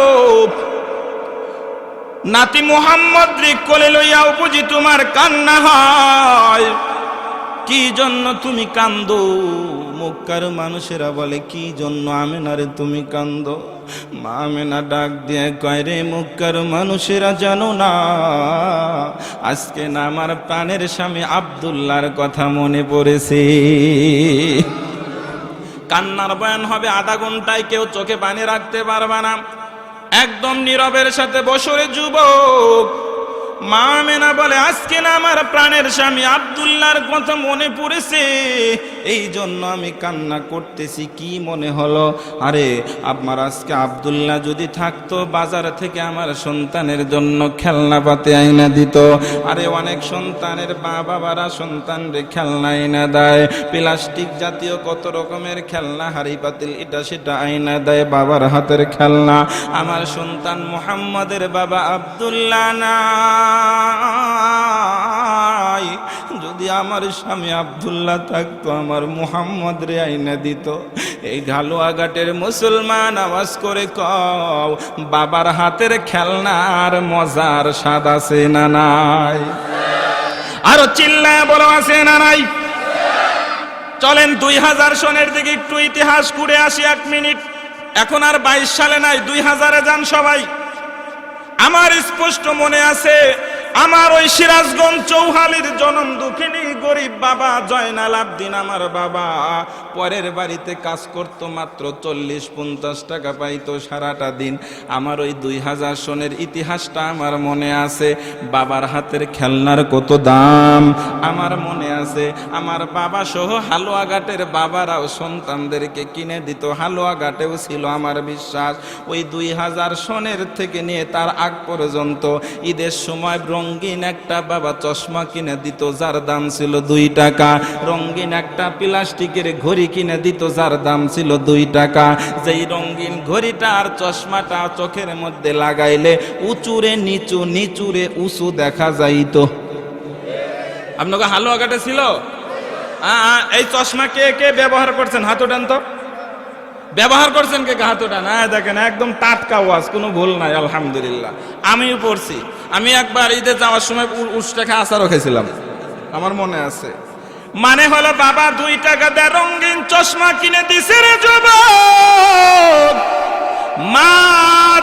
নাতি মুহাম্মদ রে কোলে লইয়াও বুঝি তোমার কান্না হয়, কি জন্য তুমি কান্দো? মক্কার মানুষেরা বলে, কি জন্য আমেনারে তুমি কান্দো? মা আমেনা ডাক দিয়ে কয়, রে মক্কার মানুষেরা জানো না, আজকে না আমার প্রাণের স্বামী আব্দুল্লাহর কথা মনে পড়েছে। কান্নার বয়ান হবে আধা ঘন্টায়, কেউ চোখে পানি রাখতে পারবে না, একদম নীরবের সাথে বসরে যুবক। মা আমেনা বলে, আজকে না আমার প্রাণের স্বামী আব্দুল্লাহর কথা মনে পড়েছে, এই জন্য আমি কান্না করতেছি। কি মনে হলো? আরে আমার আজকে আব্দুল্লাহ যদি থাকতো, বাজার থেকে আমার সন্তানের জন্য খেলনা পাতি আইনা দিত। আরে অনেক সন্তানের বাবারা সন্তানরে খেলনা আইনা দেয়, প্লাস্টিক জাতীয় কত রকমের খেলনা, হাড়ি পাতিল এটা সেটা আইনা দেয়, বাবার হাতের খেলনা। আমার সন্তান মুহাম্মাদের বাবা আব্দুল্লাহ না, যদি আমার স্বামী আব্দুল্লাহ থাকতো, আমার মুহাম্মদ রে আইনা দিত। এই ঘালুয়াঘাটের মুসলমান আওয়াজ করে কও, বাবার হাতের খেলনার মজার স্বাদ আছে না নাই? আরো চিল্লায় বলো, আছে না নাই? চলেন 2000 সনের দিকে একটু ইতিহাস ঘুরে আসি 1 মিনিট। এখন আর 22 সালে নাই, 2000-এ যান সবাই। আমার স্পষ্ট মনে আছে, আমার ওই সিরাজগঞ্জ চৌহালির জনম দুঃখিনী গরিব বাবা জয়নাল আবদিন, আমার বাবা পরের বাড়িতে কাজ করত, মাত্র 40-50 টাকা পাইতো সারাটা দিন। আমার ওই 2000 সনের ইতিহাসটা আমার মনে আছে। বাবার হাতের খেলনার কত দাম আমার মনে আছে। আমার বাবা সহ হালুয়াঘাটের বাবারাও সন্তানদেরকে কিনে দিত, হালুয়াঘাটেও ছিল আমার বিশ্বাস। ওই 2000 সনের থেকে নিয়ে তার আগ পর্যন্ত ঈদের সময় রঙিন একটা বাবা চশমা কিনে দিত, যার দাম ছিল 2 টাকা। রঙিন একটা প্লাস্টিকের ঘড়ি কিনে দিত, যার দাম ছিল 2 টাকা। যেই রঙিন ঘড়িটা আর চশমাটা চোখের মধ্যে লাগাইলে উঁচুরে নিচু, নিচুরে উঁচু দেখা যাইতো। আপনাকে হালুয়াঘাটে ছিল? এই চশমা কে কে ব্যবহার করছেন? হাত ওঠান তো। ব্যবহার করছেন কে? হাত ওঠান। দেখেন একদম টাটকা ওয়াজ, কোনো ভুল নাই, আলহামদুলিল্লাহ। আমিও পড়ছি। আমি একবার ঈদে যাওয়ার সময় উষ্টাকে আচারও খেয়েছিলাম, আমার মনে আছে। মানে হলো বাবা 2 টাকা দেয় রঙিন চশমা কিনে দিছে রে যুবক। মা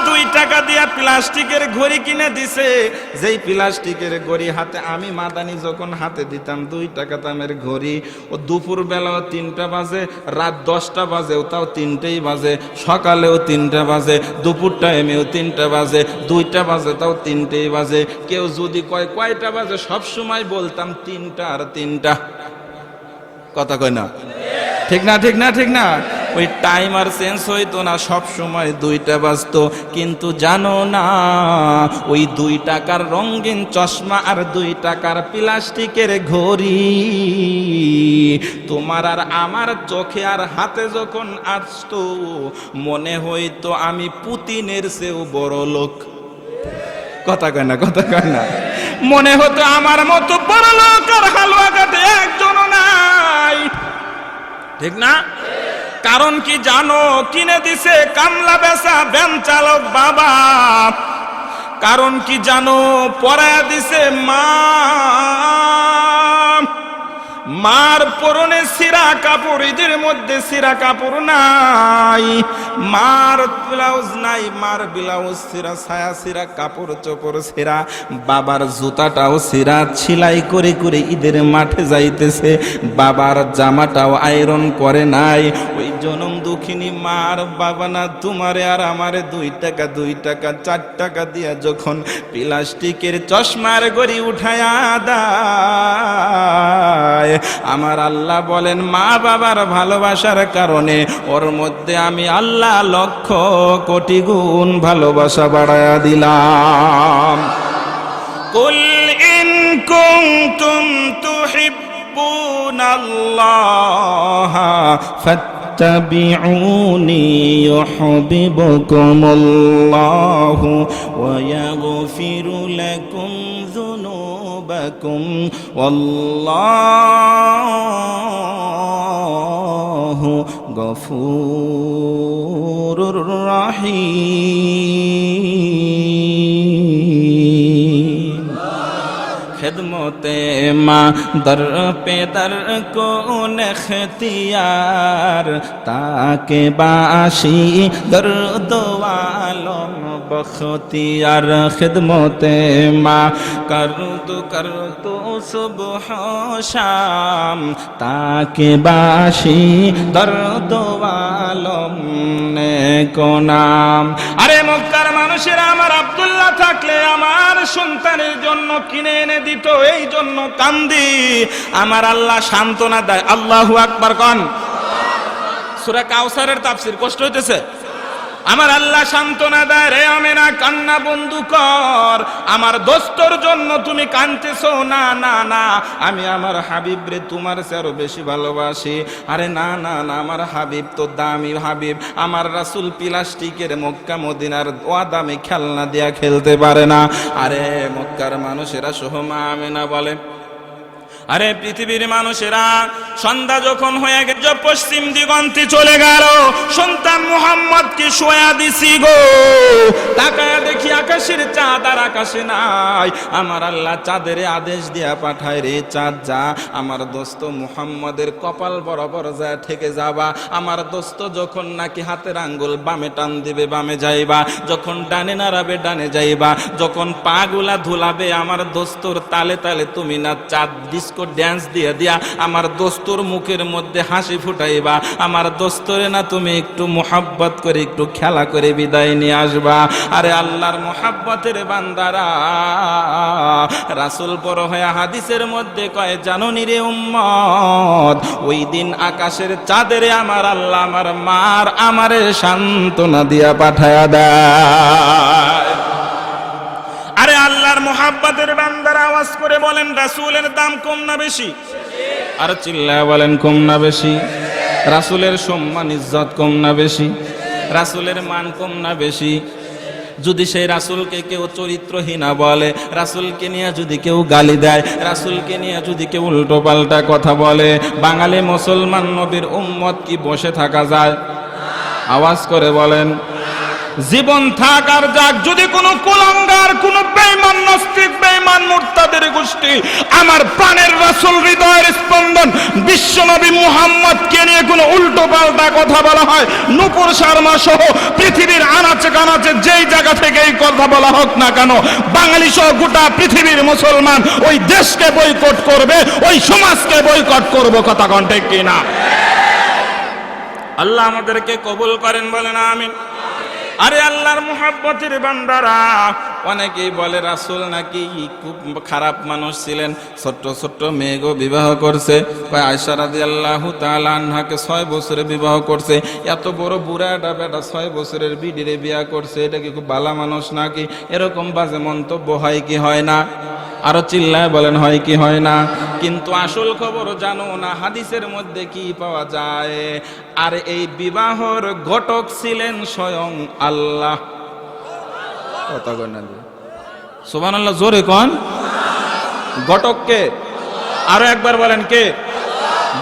2 টাকা দিয়া প্লাস্টিকের ঘড়ি কিনে দিছে, যেই প্লাস্টিকের ঘড়ি হাতে আমি মাদানি যখন হাতে দিতাম 2 টাকা দামের ঘড়ি, ও দুপুর বেলাও 3টা বাজে, রাত 10টা বাজেও তাও 3টেই বাজে, সকালেও 3টা বাজে, দুপুর টাইমেও 3টা বাজে, 2টা বাজে তাও 3টেই বাজে। কেউ যদি কয় কয়টা বাজে, সব সময় বলতাম 3টা আর 3টা। কথা কয় না? ঠিক না? ঠিক না? ঠিক না? ওই টাইম আর চেঞ্জ হইতো না, সব সময় 2টা বাজতো। কিন্তু জানো না, ওই 2 টাকার রঙিন চশমা আর 2 টাকার প্লাস্টিকের ঘড়ি তোমার আর আমার চোখে আর হাতে যখন আসতো, মনে হইতো আমি পুতিনের চেয়েও বড় লোক। কথা কয় না? কথা কয় না? মনে হতো আমার মতো বড় লোক আর হালুয়াঘাটে একজনও নাই। ঠিক না? কারণ কি জানো? কিনে দিছে কামলা বেচা ভ্যান চালক বাবা। কারণ কি জানো? পরায়া দিছে মা। মার পরনে সিরা কাপড়, ঈদের মধ্যে সিরা কাপড় নাই, মার ব্লাউজ নাই, মার ব্লাউজ সিরা, ছায়া সিরা, কাপড় চোপড় সিরা, বাবার জুতাটাও সিরা, সেলাই করে করে ঈদের মাঠে যাইতেছে, বাবার জামাটাও আয়রন করে নাই। ওই জনম দুঃখিনী মার বাবা না তোমারে আর আমারে 2 টাকা 2 টাকা 4 টাকা দিয়া যখন প্লাস্টিকের চশমার গড়ি উঠায়া দেয়, যায়। আমার আল্লাহ বলেন মা বাবার ভালোবাসার কারণে ওর মধ্যে আমি আল্লাহ লক্ষ কোটি গুণ ভালোবাসা বাড়ায়া দিলাম। কুল ইন কুনতুম তুহিব্বুনাল্লাহ ফাত্তাবিউনি ইউহিব্বুকুমুল্লাহু ওয়া ইয়াগফিরু লাকুম যুনুবাকুম ওয়াল্লাহু গফুরুর রহিম। খিদমতে মা দর পে দর কোন ইখতিয়ার তাকে বাসি দর্দ আলম বখতিয়ার। খিদমতে মা করতু সুবহ শাম তাকে বাসি দর্দ আলম নেকো নাম। আরে মক্কার মানুষেরা আমার আব্দুল্লাহ থাকলে আমার সন্তানের জন্য কিনে এনে দিত, এই জন্য কান্দি। আমার আল্লাহ সান্ত্বনা দেয়। আল্লাহু আকবার কন। সূরা কাউসারের তাফসীর কষ্ট হইতেছে। আমার আল্লাহ সান্ত্বনা দেয়, রে আমেনা কান্না বন্ধ কর, আমার দোস্তর জন্য তুমি কাঁদতেছো না, না না আমি আমার হাবিব রে তোমার চেয়ে আরো বেশি ভালোবাসি। আরে না না না আমার হাবিব তো দামি হাবিব, আমার রাসূল প্লাস্টিকের মক্কা মদিনার দামি খেলনা দিয়া খেলতে পারে না। আরে মক্কার মানুষেরা সহ মা আমেনা বলে, আরে পৃথিবীর মানুষেরা সন্ধ্যা যখন হয়ে গেল, পশ্চিম দিগন্তে চলে গেল, সন্তান মুহাম্মদকে শোয়া দিছি গো। তাকায়া দেখি আকাশের চাঁদ আর আকাশে নাই। আমার আল্লাহ চাঁদের আদেশ দিয়া পাঠায়, রে চাঁদ যা আমার দোস্ত মুহাম্মদের কপাল বরাবর যা থেকে যাবা। আমার দোস্ত যখন নাকি হাতের আঙ্গুল বামে টান দিবে বামে যাইবা, যখন ডানে নাড়াবে ডানে যাইবা, যখন পা গুলা ধুলাবে আমার দোস্তর তালে তালে তুমি না চাঁদ ডিস্কো ড্যান্স দিয়ে দিয়া আমার দোস্তর মুখের মধ্যে হাসি ফুটাইবা। আমার দোস্তরে না তুমি একটু মোহাব্বত করে একটু খেলা করে বিদায় নিয়ে আসবা। আরে আল্লাহর মোহাব্বতের বান্দারা, রাসূল বড় হয়ে হাদিসের মধ্যে কয়, জানোনি রে উম্মত, ওই দিন আকাশের চাঁদেরে আমার আল্লাহ আমার মার আমারে সান্ত্বনা দিয়া পাঠায়া দেয়। আরে আল্লাহর মোহাব্বতের বান্দারা আওয়াজ করে বলেন, রাসূলের দাম কম না বেশি? আর চিল্লায় বলেন কম না বেশি? রাসূলের সম্মান ইজ্জত কম না বেশি? রাসূলের মান কম না বেশি? যদি সেই রাসূলকে কেউ চরিত্রহীনা বলে, রাসূলকে নিয়ে যদি কেউ গালি দেয়, রাসূলকে নিয়ে যদি কেউ উল্টো পাল্টা কথা বলে, বাঙালি মুসলমান নবীর উম্মত কি বসে থাকা যায়? আওয়াজ করে বলেন। জীবন থাক আর যাক, যদি কোনো কুলাঙ্গার, কোনো বেঈমান নাস্তিক, বেঈমান মুরতাদের গোষ্ঠী আমার প্রাণের রাসূল হৃদয়ের স্পন্দন বিশ্বনবী মুহাম্মদকে নিয়ে কোনো উল্টো পাল্টা কথা বলা হয়, নূপুর শর্মা সহ পৃথিবীর আনাচে কানাচে যেই জায়গা থেকে এই কথা বলা হোক না কেন, বাঙালি সহ গোটা পৃথিবীর মুসলমান ওই দেশকে বয়কট করবে, ওই সমাজকে বয়কট করবে। কথা কোন ঠিক কিনা? আল্লাহ আমাদেরকে কবুল করেন, বলেন আমিন। আরে আল্লাহর মুহাব্বতের বান্দারা, অনেকেই বলে রাসূল নাকি খুব খারাপ মানুষ ছিলেন, ছোট্ট ছোট্ট মেয়েগো বিবাহ করছে। আয়েশা রাদিয়াল্লাহু তাআলা আনহাকে 6 বছরে বিবাহ করছে। এত বড় বুড়াটা বেটা 6 বছরের বিডিরে বিয়া করছে, এটা কি খুব ভালো মানুষ নাকি? এরকম বাজে মন্তব্য হয় কি হয় না? আরো চিল্লায় বলেন হয় কি হয় না? কিন্তু আসল খবর জানো না, হাদিসের মধ্যে কি পাওয়া যায়? আর এই বিবাহর ঘটক ছিলেন স্বয়ং আল্লাহ। কথা কন না, সুবহানাল্লাহ, জোরে কোন। ঘটক কে? আরো একবার বলেন কে?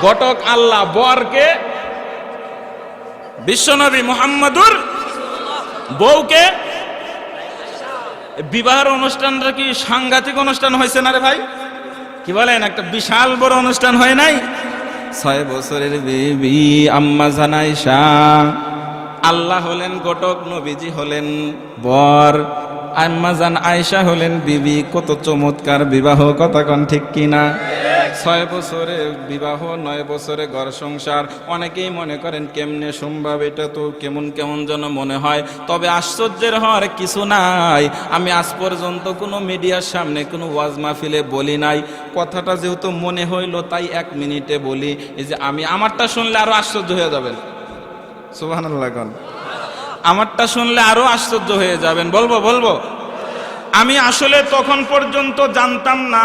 ঘটক আল্লাহ। বর কে? বিশ্বনবী মুহাম্মদুর। বউকে? বিবাহের অনুষ্ঠানটা কি সাংঘাতিক অনুষ্ঠান হয়েছে না রে ভাই? কি বলেন, একটা বিশাল বড় অনুষ্ঠান হয় নাই? 6 বছরের বিবি আম্মা জান আয়েশা, আল্লাহ হলেন ঘটক, নবীজি হলেন বর, আম্মা জান আয়েশা হলেন বিবি। কত চমৎকার বিবাহ, কথা কোন ঠিক কিনা? 6 বছরে বিবাহ, 9 বছরে ঘর সংসার। অনেকেই মনে করেন কেমনে সম্ভব, এটা তো কেমন কেমন যেন মনে হয়। তবে আশ্চর্যের হওয়ার কিছু নাই। আমি আজ পর্যন্ত কোনো মিডিয়ার সামনে কোনো ওয়াজ মাহফিলে বলি নাই। কথাটা যেহেতু মনে হইল তাই 1 মিনিটে বলি। এই যে আমি আমারটা শুনলে আরো আশ্চর্য হয়ে যাবেন। সুবহানাল্লাহ। আমারটা শুনলে আরো আশ্চর্য হয়ে যাবেন। বলবো আমি আসলে তখন পর্যন্ত জানতাম না,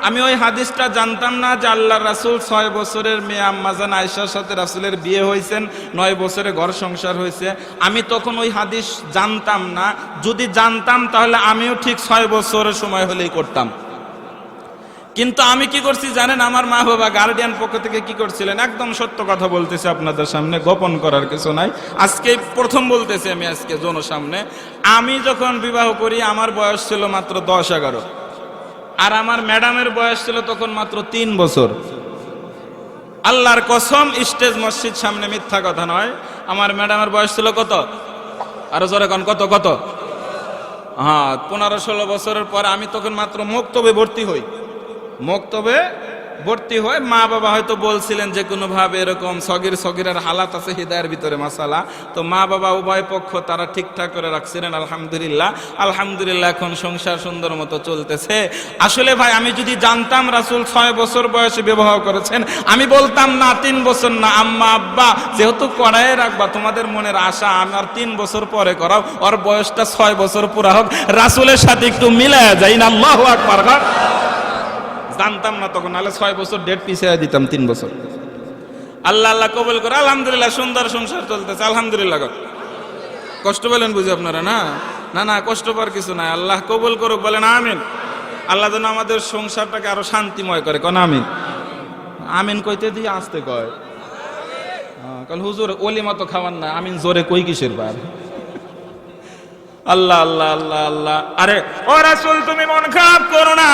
আমি ওই হাদিসটা জানতাম না যে আল্লাহর রাসূল 6 বছরের মেয়ে আম্মাজান আয়েশার সাথে রাসূলের বিয়ে হয়েছেন, 9 বছরে ঘর সংসার হয়েছে। আমি তখন ওই হাদিস জানতাম না। যদি জানতাম তাহলে আমিও ঠিক 6 বছরের সময় হলেই করতাম। কিন্তু আমি কি করছি জানেন? আমার মা বাবা গার্ডিয়ান পক্ষ থেকে কি করছিলেন, একদম সত্য কথা বলতেছি আপনাদের সামনে, গোপন করার কিছু নাই। আজকে প্রথম বলতেছি আমি, আজকে জনসামনে। আমি যখন বিবাহ করি আমার বয়স ছিল মাত্র 10-11, আর আমার ম্যাডামের বয়স ছিল তখন মাত্র 3 বছর। আল্লাহর কসম, স্টেজ মসজিদ সামনে, মিথ্যা কথা নয়। আমার ম্যাডামের বয়স ছিল কত? আরো জোরে কোন, কত? হ্যাঁ, 15-16 বছরের পর আমি তখন মাত্র মক্তবে ভর্তি হই। মা বাবা হয়তো বলছিলেন যে কোনো ভাবে এরকম সগিরের হালাত আছে হৃদয়ের ভিতরে মাসালা, তো মা বাবা উভয় পক্ষ তারা ঠিকঠাক করে রাখছিলেন। আলহামদুলিল্লাহ এখন সংসার সুন্দর মতো চলতেছে। আসলে ভাই আমি যদি জানতাম রাসূল 6 বছর বয়সে বিবাহ করেছেন, আমি বলতাম না 3 বছর না, আম্মা আব্বা যেহেতু করাই রাখবা, তোমাদের মনের আশা আমার 3 বছর পরে করাও, ওর বয়সটা 6 বছর পুরা হোক, রাসূলের সাথে একটু মিলায়া যায় না। আল্লাহু আকবার। জানতাম না তখন, নাহলে 6 বছর ডেট পিছিয়ে দিতাম 3 বছর। আল্লাহ কবুল করে। আলহামদুলিল্লাহ সুন্দর সংসার চলতেছে। আলহামদুলিল্লাহ। কষ্ট বলেন বুঝি আপনারা? না কষ্ট পাওয়ার কিছু নাই। আল্লাহ কবুল করুক, বলেন আমিন। আল্লাহ যেন আমাদের সংসারটাকে আরো শান্তিময় করে, কোন আমিন। আমিন কইতে দিয়ে আসতে কয়, কাল হুজুর ওলিমা তো খাওয়ান না, আমিন জোরে কই কিসের বার। আল্লাহ। আরে ও রাসূল, তুমি মন খারাপ করো না,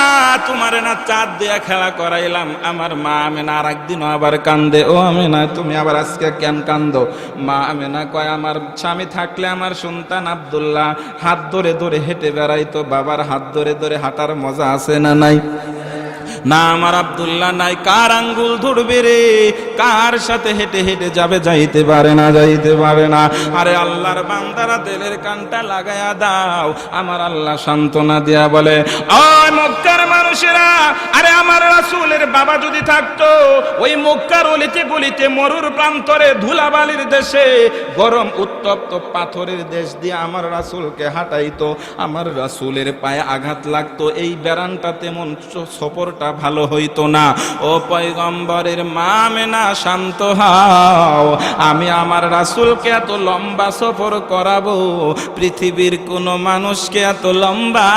তোমারে না চাঁদ দিয়া খেলা করাইলাম। আমার মা আমেনা আর একদিন আবার কান্দে। ও আমেনা, তুমি আবার আজকে কেন কান্দো? মা আমেনা কয়, আমার স্বামী থাকলে আমার সন্তান আব্দুল্লাহ হাত ধরে ধরে হেঁটে বেড়াইতো। বাবার হাত ধরে ধরে হাঁটার মজা আছে না নাই? না, আমার আব্দুল্লাহ নাই। কার আঙ্গুল ধরবে রে? কার সাথে হেঁটে হেঁটে যাবে? যাইতে পারে না। আরে আল্লাহর বান্দারা দিলের কানটা লাগায়া দাও। আমার আল্লাহ সান্ত্বনা দিয়া বলে, ওই মক্কার মানুষেরা, আরে আমার রাসূলের বাবা যদি থাকতো ওই মক্কার অলিতে গলিতে, মরুর প্রান্তরে, ধুলাবালির দেশে, গরম উত্তপ্ত পাথরের দেশ দিয়ে আমার রাসূলকে হাঁটাইতো। আমার রাসূলের পায়ে আঘাত লাগতো, এই বেড়ানটা তেমন সফরটা ভালো হইতো না। ও পয়গম্বরের মা আমেনা, শান্ত হও। আমি আমার রাসূলকে এত লম্বা সফর করাবো, পৃথিবীর কোন মানুষকে এত লম্বা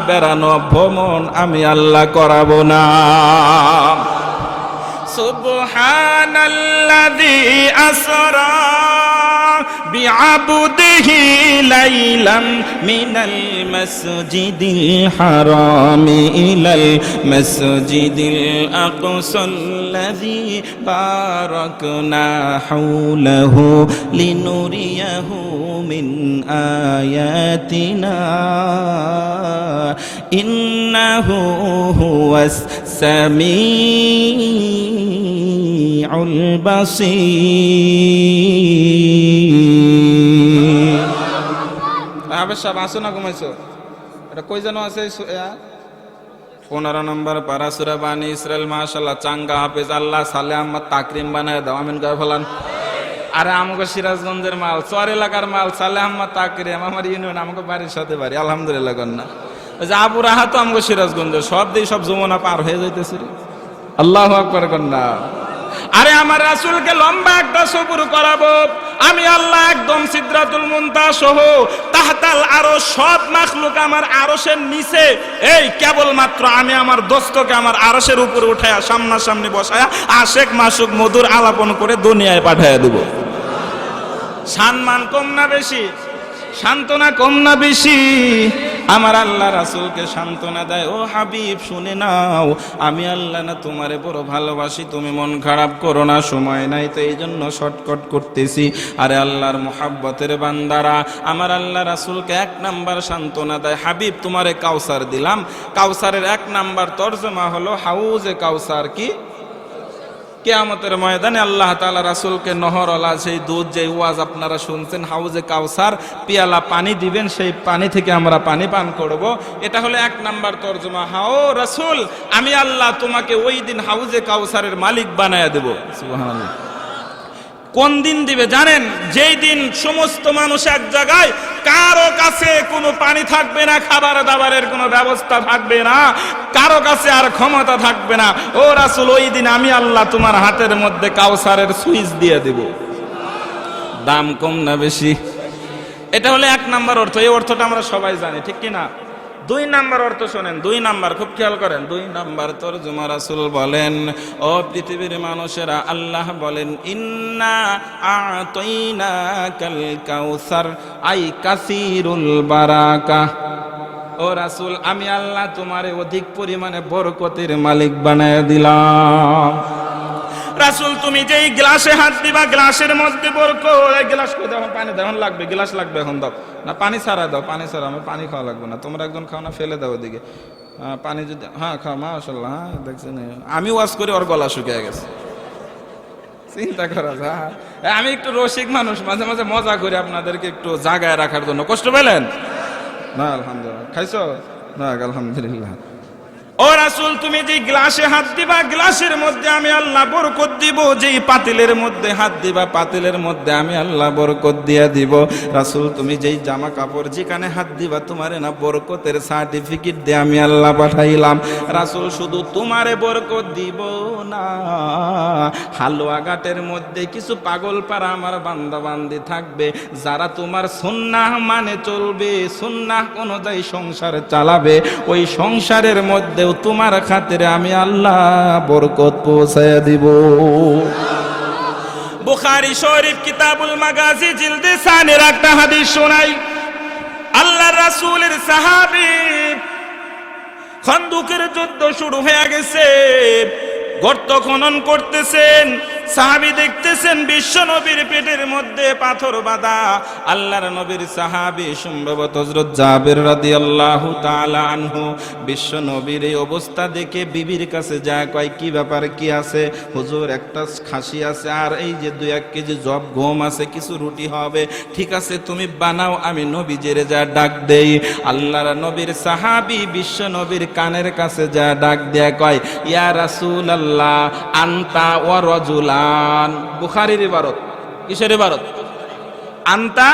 বেড়ানো ভ্রমণ আমি আল্লাহ করাবো না। সুবহানাল্লাযী আসরা বিআবদিহি লাইলাম মিনাল মাসজিদিল হারামি ইলাল মাসজিদিল আকসাল্লাযী বারাকনা হাওলাহু লিনুরিয়াহু মিন আয়াতিনা ইন্নাহু হুয়াস সামিউল বাসীর। আবেশ সাহেব আসো না, ঘুমাইছো? এটা কই যেন আছে? 15 নম্বর পারা, সূরা বানী ইসরাইল। মাশাআল্লাহ, চাঙ্গা হাফেজ। আল্লাহ সালে আহমদ তাকরিম বানায় দাও, আমিন গায়ে ফেলান। আরে আমাকে সিরাজগঞ্জের মাল, চর এলাকার মাল, সালে আহমদ তাকরিম আমার ইউনিয়ন, আমাকে বাড়ির সাথে বাড়ি। আলহামদুলিল্লাহ কন্যা। ওই যে আবু রাহা তো আমাকে সিরাজগঞ্জের, সব দিয়ে সব যমুনা পার হয়ে যাইতেছে। আল্লাহু আকবার কন্যা। আরে আমার রাসূলকে লম্বা একটা সফর করাবো আমি আল্লাহ, একদম সিদরাতুল মুনতাহা সহ তাহতাল আরশ, সব মাখলুক আমার আরশের নিচে। এই কেবলমাত্র আমি আমার দোস্তকে আমার আরশের উপরে উঠায়া সামনাসামনি বসায়া আশেক মাসুক মধুর আলাপন করে দুনিয়ায় পাঠায়া দেব। সম্মান কম না বেশি? সান্ত্বনা কম না বেশি? আমার আল্লাহ রাসূলকে সান্ত্বনা দেয়, ও হাবিব শুনে নাও, আমি আল্লাহ না তোমারে বড় ভালোবাসি, তুমি মন খারাপ করো না, সময় নাই তো এই জন্য শর্টকাট করতেছি। আরে আল্লাহর মুহাব্বতের বান্দারা, আমার আল্লাহ রাসূলকে 1 নাম্বার সান্ত্বনা দেয়, হাবিব তোমারে কাউসার দিলাম। কাউসারের 1 নাম্বার তর্জমা হলো হাউজে কাউসার। কি কিয়ামতের ময়দানে আল্লাহ তাআলা রাসূলকে নহরওয়ালা সেই দুধ, যে ওয়াজ আপনারা শুনছেন, হাউজে কাউসার, পেয়ালা পানি দিবেন, সেই পানি থেকে আমরা পানি পান করব। এটা হলো 1 নাম্বার তরজমা। হাও রাসূল, আমি আল্লাহ তোমাকে ওই দিন হাউজে কাউসারের মালিক বানায়া দেব। সুবহানাল্লাহ। কোন দিন দিবে জানেন? যেই দিন সমস্ত মানুষ এক জায়গায়, কারো কাছে কোনো পানি থাকবে না, খাবার দাবারের কোনো ব্যবস্থা থাকবে না, কারো কাছে আর ক্ষমতা থাকবে না। ও রাসূল, ওই দিন আমি আল্লাহ তোমার হাতের মধ্যে কাউসারের সুইচ দিয়ে দেব। দাম কম না বেশি? এটা হলো 1 নাম্বার অর্থ। এই অর্থটা আমরা সবাই জানি, ঠিক কি না? 2 নাম্বার অর্থ শোনেন, 2 নাম্বার খুব খেয়াল করেন। 2 নাম্বার তরজমা রাসূল বলেন, ও পৃথিবীর মানুষেরা, আল্লাহ বলেন, ইন্না আ'তাইনাকাল কাউসার, আই কাসীরুল বারাকা। ও রাসূল, আমি আল্লাহ তোমারে অধিক পরিমাণে বরকতের মালিক বানায় দিলাম। রাসূল, তুমি যেই গ্লাসে হাত দিবা, গ্লাসের মধ্যে বরকত। এই গ্লাস কই দাও, পানি দাও, এখন লাগবে, গ্লাস লাগবে, এখন দাও না, পানি ছাড়া দাও, পানি ছাড়া, আমার পানি খাওয়া লাগবে না, তোমরা একজন খাও না, ফেলে দাও ওদিকে। পানি যদি, হ্যাঁ খাও, মাশাআল্লাহ। হ্যাঁ দেখছেন, আমি ওয়াজ করি, ওর গলা শুকিয়ে গেছে। চিন্তা করা যায়। আমি একটু রসিক মানুষ, মাঝে মাঝে মজা করি আপনাদেরকে একটু জাগায় রাখার জন্য। কষ্ট পেলেন না? আলহামদুলিল্লাহ। খাইছো না? আলহামদুলিল্লাহ। ও রাসূল, তুমি যে গ্লাসে হাত দিবা, গ্লাসের মধ্যে আমি আল্লাহ বরকত দিব। যেই পাতিলের মধ্যে হাত দিবা, পাতিলের মধ্যে আমি আল্লাহ বরকত দিয়া দিব। রাসূল, তুমি যেই জামা কাপড় যেখানে হাত দিবা, তোমারে না বরকতের সার্টিফিকেট দিয়ে আমি আল্লাহ পাঠাইলাম। রাসূল, শুধু তোমারে বরকত দিব না, হালুয়া ঘাটের মধ্যে কিছু পাগল পারা আমার বান্দা বান্দি থাকবে, যারা তোমার সুন্নাহ মানে চলবে, সুন্নাহ অনুযায়ী সংসার চালাবে। ওই সংসারের মধ্যে তোমার খাতিরে আমি আল্লাহ বরকত পৌঁছায়া দিব। বুখারী শরীফ কিতাবুল মাগাজি জিলদে সানের একটা হাদিস শোনাই। আল্লাহর রাসূলের সাহাবী, খন্দকের যুদ্ধ শুরু হয়ে গেছে, গর্ত খনন করতেছেন। সাহাবী দেখতেছেন বিশ্ব নবীর পেটের মধ্যে পাথর বাঁধা। আল্লাহর নবীর সাহাবী সম্ভবত হযরত জাবের রাদিয়াল্লাহু তাআলা আনহু বিশ্ব নবীর এই অবস্থা দেখে বিবির কাছে যায়, কয় কি ব্যাপার, কি আছে? হুজুর, একটা খাসি আছে, আর এই যে 2-1 কেজি জব গম আছে, কিছু রুটি হবে। ঠিক আছে, তুমি বানাও, আমি নবীজিরে যা ডাক দেই। আল্লাহর নবীর সাহাবী বিশ্ব নবীর কানের কাছে যা ডাক দেয়, কয়, ইয়া রাসূলুল্লাহ, আনতা ওয়া রাজুলা। বুখারীর ইবারত। কিসের ইবারত? আনতা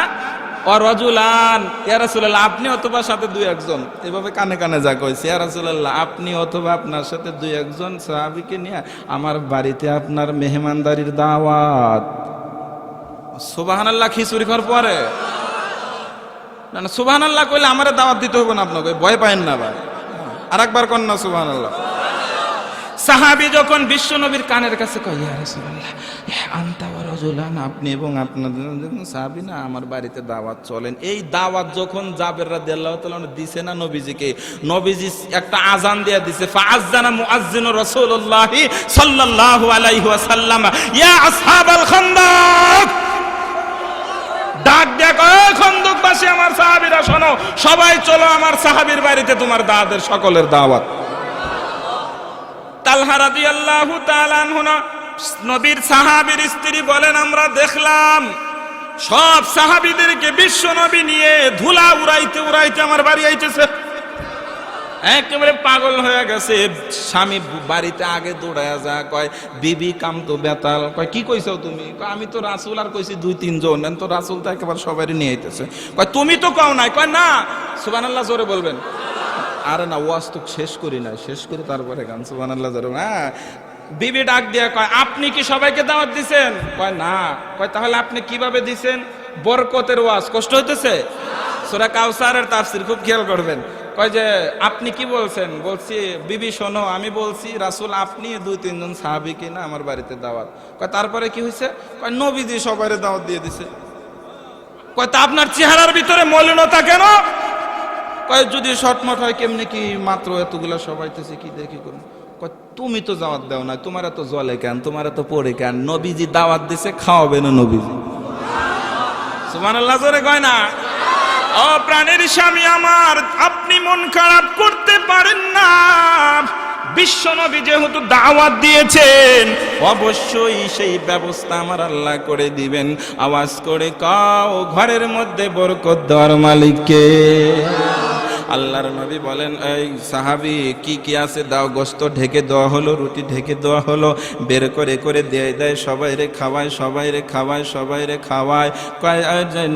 ওয়া রাজুলান। ইয়া রাসূলুল্লাহ, আপনি অথবা সাথে 2-1 জন। এভাবে কানে কানে যা কইছে, ইয়া রাসূলুল্লাহ, আপনি অথবা আপনার সাথে 2-1 জন সাহাবীকে নিয়ে আমার বাড়িতে আপনার মেহমানদারির দাওয়াত। সুবহানাল্লাহ। খিচুড়ি খাওয়ার পরে না না, সুবহানাল্লাহ কইলে আমারে দাওয়াত দিতে হবে না আপনাকে, ভয় পায়েন না ভাই। আরেকবার কোন না, সুবহানাল্লাহ। সাহাবী যখন বিশ্ব নবীর কানের কাছে কয়, ইয়া রাসূলুল্লাহ, আনতা ওয়া রাজুলান, আপনি এবং আপনার যখন সাহাবী না আমার বাড়িতে দাওয়াত চলেন। এই দাওয়াত যখন জাবের রাদিয়াল্লাহু তাআলা দিছে না নবীজিকে, নবীজি একটা আযান দিয়ে দিছে। ফাআযানা মুআজ্জিনু রাসূলুল্লাহি সাল্লাল্লাহু আলাইহি ওয়াসাল্লাম, ইয়া আসহাবাল খান্দাক। ডাক দেয়া কয়, খন্দকবাসী আমার সাহাবীরা শোনো, সবাই চলো আমার সাহাবীর বাড়িতে, তোমার দাদের সকলের দাওয়াত। তালহা রাদিয়াল্লাহু তাআলা আনহু নবীর সাহাবীর স্ত্রী বলেন, আমরা দেখলাম সব সাহাবীদেরকে বিশ্ব নবী নিয়ে ধুলা উড়াইতে উড়াইতে আমার বাড়ি আইতেছে। একেবারে পাগল হয়ে গেছে। স্বামী বাড়িতে আগে দৌড়ায়া যা, কয়, বিবি কাম তো বেতাল। কয়, কি কইছো তুমি? আমি তো রাসূল আর কইছি 2-3 জন, তো রাসূল তো একেবারে সবারই নিয়ে আইতেছে। কয়, তুমি তো কও নাই? কয়, না। সুবহানাল্লাহ জোরে বলবেন। আরে না, ওয়াজ তো শেষ করি না, শেষ করে তারপরে গান। সুবহানাল্লাহ জোরে। হ্যাঁ। বিবি ডাক দিয়া কয়, আপনি কি সবাইকে দাওয়াত দিছেন? কয়, না। কয়, তাহলে আপনি কিভাবে দিছেন? বরকতের ওয়াজ। কষ্ট হইতেছে? সূরা কাউসারের তাফসীর খুব খেয়াল করবেন। কয় যে, আপনি কি বলছেন? বলছি, বিবি শোনো, আমি বলছি রাসূল আপনি 2-3 জন সাহাবীকে না আমার বাড়িতে দাওয়াত। কয়, তারপরে কি হইছে? কয়, নবীজি সবাইরে দাওয়াত দিয়ে দিছে। কয়, তা আপনার চেহারার ভিতরে মলিনতা কেন? কয়, যদি শর্টমট হয় কেমনে কি মাত্র এতগুলা সবাইতেছে, কি দেখি করুন। কয়, তুমি তো দাওয়াত দাও না, তোমার এত জলে কেন, তোমার এত পড়ে কেন? নবীজি দাওয়াত দিছে, খাওয়াবে না নবীজি। সুবহানাল্লাহ জোরে কয় না? ও প্রাণের স্বামী আমার, আপনি মন খারাপ করতে পারেন না। বিশ্বনবী যেহেতু দাওয়াত দিয়েছেন, অবশ্যই সেই ব্যবস্থা আমার আল্লাহ করে দিবেন। আওয়াজ করে কাও, ঘরের মধ্যে বরকত দেওয়ার মালিক কে? আল্লাহর নবী বলেন, এই সাহাবী কি কি আছে দাও। গোশত ঢেকে দেওয়া হলো, রুটি ঢেকে দেওয়া হলো, বের করে করে দিয়ে দেয়, সবাই রে খাওয়ায়, সবাই রে খাওয়ায়, সবাই রে খাওয়ায়। কয়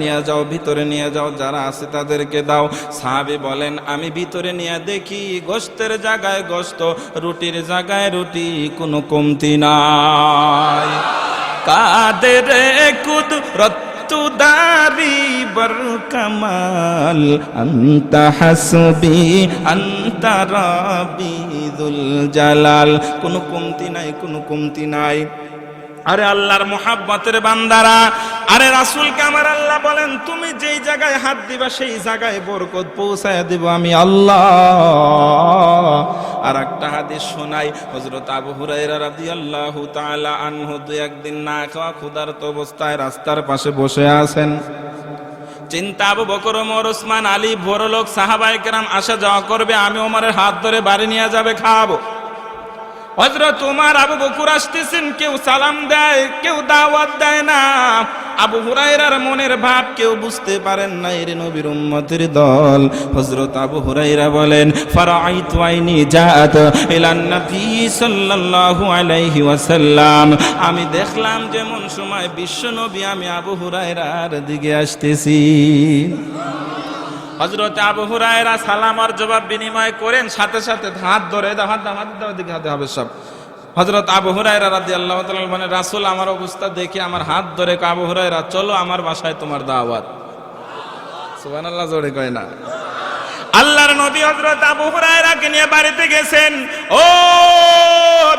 নিয়ে যাও, ভিতরে নিয়ে যাও, যারা আছে তাদেরকে দাও। সাহাবী বলেন, আমি ভিতরে নিয়ে দেখি গোশতের জায়গায় গোশত, রুটির জায়গায় রুটি, কোনো কমতি নাই। কাদের কুদরত তুদারি বর কামাল, আনতা হাসবি আনতা রাব্বি যুল জালাল। কোনো কমতি নাই, কোনো কমতি নাই। আরে আল্লাহর মুহাব্বতের বান্দারা, আরে রাসূলকে আমার আল্লাহ বলেন, তুমি যেই জায়গায় হাত দিবা সেই জায়গায় বরকত পৌঁছায় দেব আমি আল্লাহ। আর একটা হাদিস শোনাই, হযরত আবু হুরায়রা রাদিয়াল্লাহু তাআলা আনহু দুই একদিন না খাওয়া ক্ষুধার্ত অবস্থায় রাস্তার পাশে বসে আছেন। চিন্তা, আবু বকর, ওমর, ওসমান, আলী বড়লোক সাহাবায়ে কেরাম আসা যাওয়া করবে, আমি ওমরের হাত ধরে বাড়ি নিয়ে যাবে খাওয়াবো। হযরত ওমর, আবু বকর আসতেছেন, কেউ সালাম দেয়, কেউ দাওয়াত দেয় না। আবু হুরায়রার মনের ভাব কেউ বুঝতে পারেন না, এর নবীর উম্মতের দল। হযরত আবু হুরায়রা বলেন, ফারাআইতু আইনি জাআত ইলান নবী সাল্লাল্লাহু আলাইহি ওয়াসাল্লাম, আমি দেখলাম যেমন সময় বিশ্ব নবী, আমি আবু হুরায়রার দিকে আসতেছি। হযরত আবু হুরায়রা সালাম আর জবাব বিনিময় করেন, সাথে সাথে হাত ধরে হাত দাও দিকে হাতে হবে সব। হযরত আবু হুরায়রা রাদিয়াল্লাহু তাআলা বলেন, রাসূল আমার অবস্থা দেখে আমার হাত ধরে, আবু হুরায়রা চলো আমার বাসায় তোমার দাওয়াত। সুবহানাল্লাহ, জোরে কয় না। আল্লাহর নবী হযরত আবু হুরায়রাকে নিয়ে বাড়িতে গেছেন। ও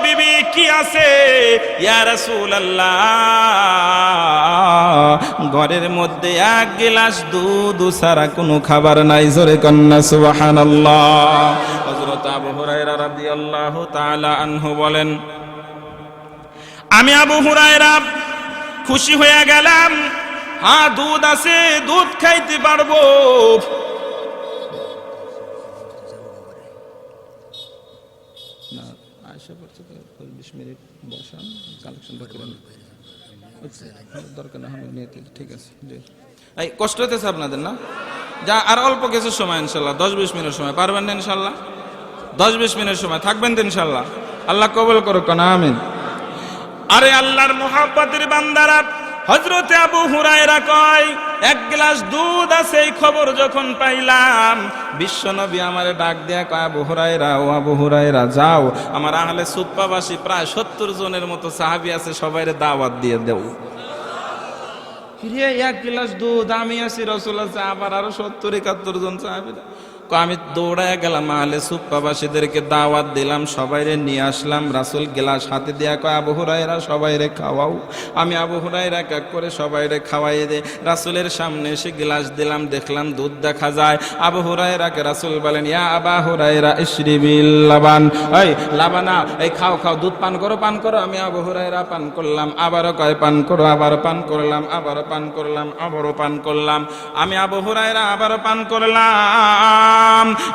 বিবি, কি আছে? ইয়া রাসূলুল্লাহ, ঘরের মধ্যে এক গ্লাস দুধ ছাড়া কোনো খাবার নাই। জোরে কন্না সুবহানাল্লাহ। হযরত আবু হুরায়রা রাদিয়াল্লাহু তাআলা আনহু বলেন, আমি আবু হুরায়রা খুশি হয়ে গেলাম, হ্যাঁ দুধ আছে, দুধ খাইতে পারবো। কষ্ট হইতেছে আপনাদের না? যা আর অল্প কিছু সময়, ইনশাল্লাহ 10-20 মিনিট সময় পারবেন না? ইনশাল্লাহ 10-20 মিনিট সময় থাকবেন তো ইনশাল্লাহ। আল্লাহ কবুল করুক না, আমিন। আরে আল্লাহর মুহাব্বতের বান্দারা, হযরতে আবু হুরায়রা কয়, এক গ্লাস দুধ আছে, এই খবর যখন পাইলাম, বিশ্বনবী আমারে ডাক দেয়া কয়, আবু হুরায়রা, ও আবু হুরায়রা, যাও আমার আহলে সুফফাবাসী প্রায় 70 জনের মতো সাহাবী আছে, সবাইরে দাওয়াত দিয়ে দেও। কিরে, এক গ্লাস দুধ, আমি আছি, রাসূল আছে, আবার আরো 70-71 জন সাহাবী। আমি দৌড়ায় গেলাম, আহলে সুফফাবাসীদেরকে দাওয়াত দিলাম, সবাইরে নিয়ে আসলাম। রাসূল গ্লাস হাতে দিয়া কয়, আবু হুরায়রা সবাইরে খাওয়াও। আমি আবু হুরায়রা এক করে সবাইরে খাওয়াই দে। রাসূলের সামনে এসে গ্লাস দিলাম, দেখলাম দুধ দেখা যায়। আবু হুরায়রাকে রাসূল বলেন, ইয়া আবা হুরায়রা ইশরিবিল লাবান, এই লাবানা, এই খাও খাও, দুধ পান করো, পান করো। আমি আবু হুরায়রা পান করলাম, আবারও কয় পান করো, আবারও পান করলাম, আবারও পান করলাম, আবারও পান করলাম। আমি আবু হুরায়রা আবারও পান করলাম।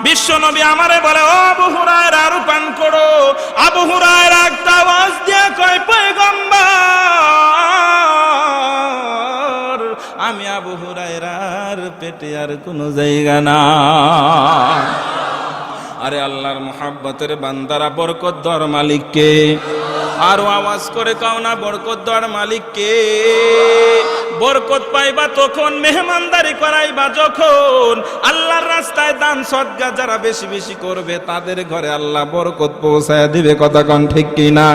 বিশ্বনবী আমারে বলে, ও আবু হুরায়রা আরো পান করো। আবু হুরায়রা একটা আওয়াজ দিয়ে কয়, পয়গম্বর, আমি আবু হুরায়রার পেটে আর কোনো জায়গা না। আরে আল্লাহর মুহাব্বতের বান্দারা, বরকত দেওয়ার মালিক কে? আরো আওয়াজ করে কাও না, বরকত দেওয়ার মালিক কে? বরকত পাইবা তখন, মেহমানদারি করাইবা যখন, আল্লাহর রাস্তায় দান সদকা যারা বেশি বেশি করবে তাদের ঘরে আল্লাহ বরকত পৌঁছায় দিবে। কথা কোন ঠিক কি না?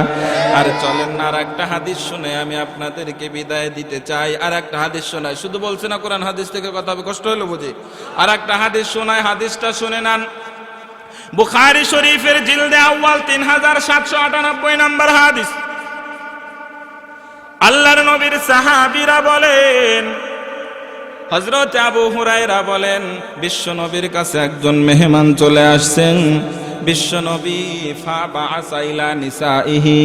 আর চলেন না, আর একটা হাদিস শুনে আমি আপনাদেরকে বিদায় দিতে চাই। আর একটা হাদিস শোনাই, শুধু বলছে না কোরআন হাদিস থেকে কথা হবে, কষ্ট হলো বুঝি। আর একটা হাদিস শোনাই, হাদিসটা শুনে নেন। বুখারী শরীফের জিলদে আউয়াল 3798 নম্বর হাদিস। আল্লাহর নবীর সাহাবীরা বলেন, হযরত আবু হুরায়রা বলেন, বিশ্ব নবীর কাছে একজন মেহমান চলে আসছেন। বিশ্বনবী ফাবাআসা ইলা নিসাইহি,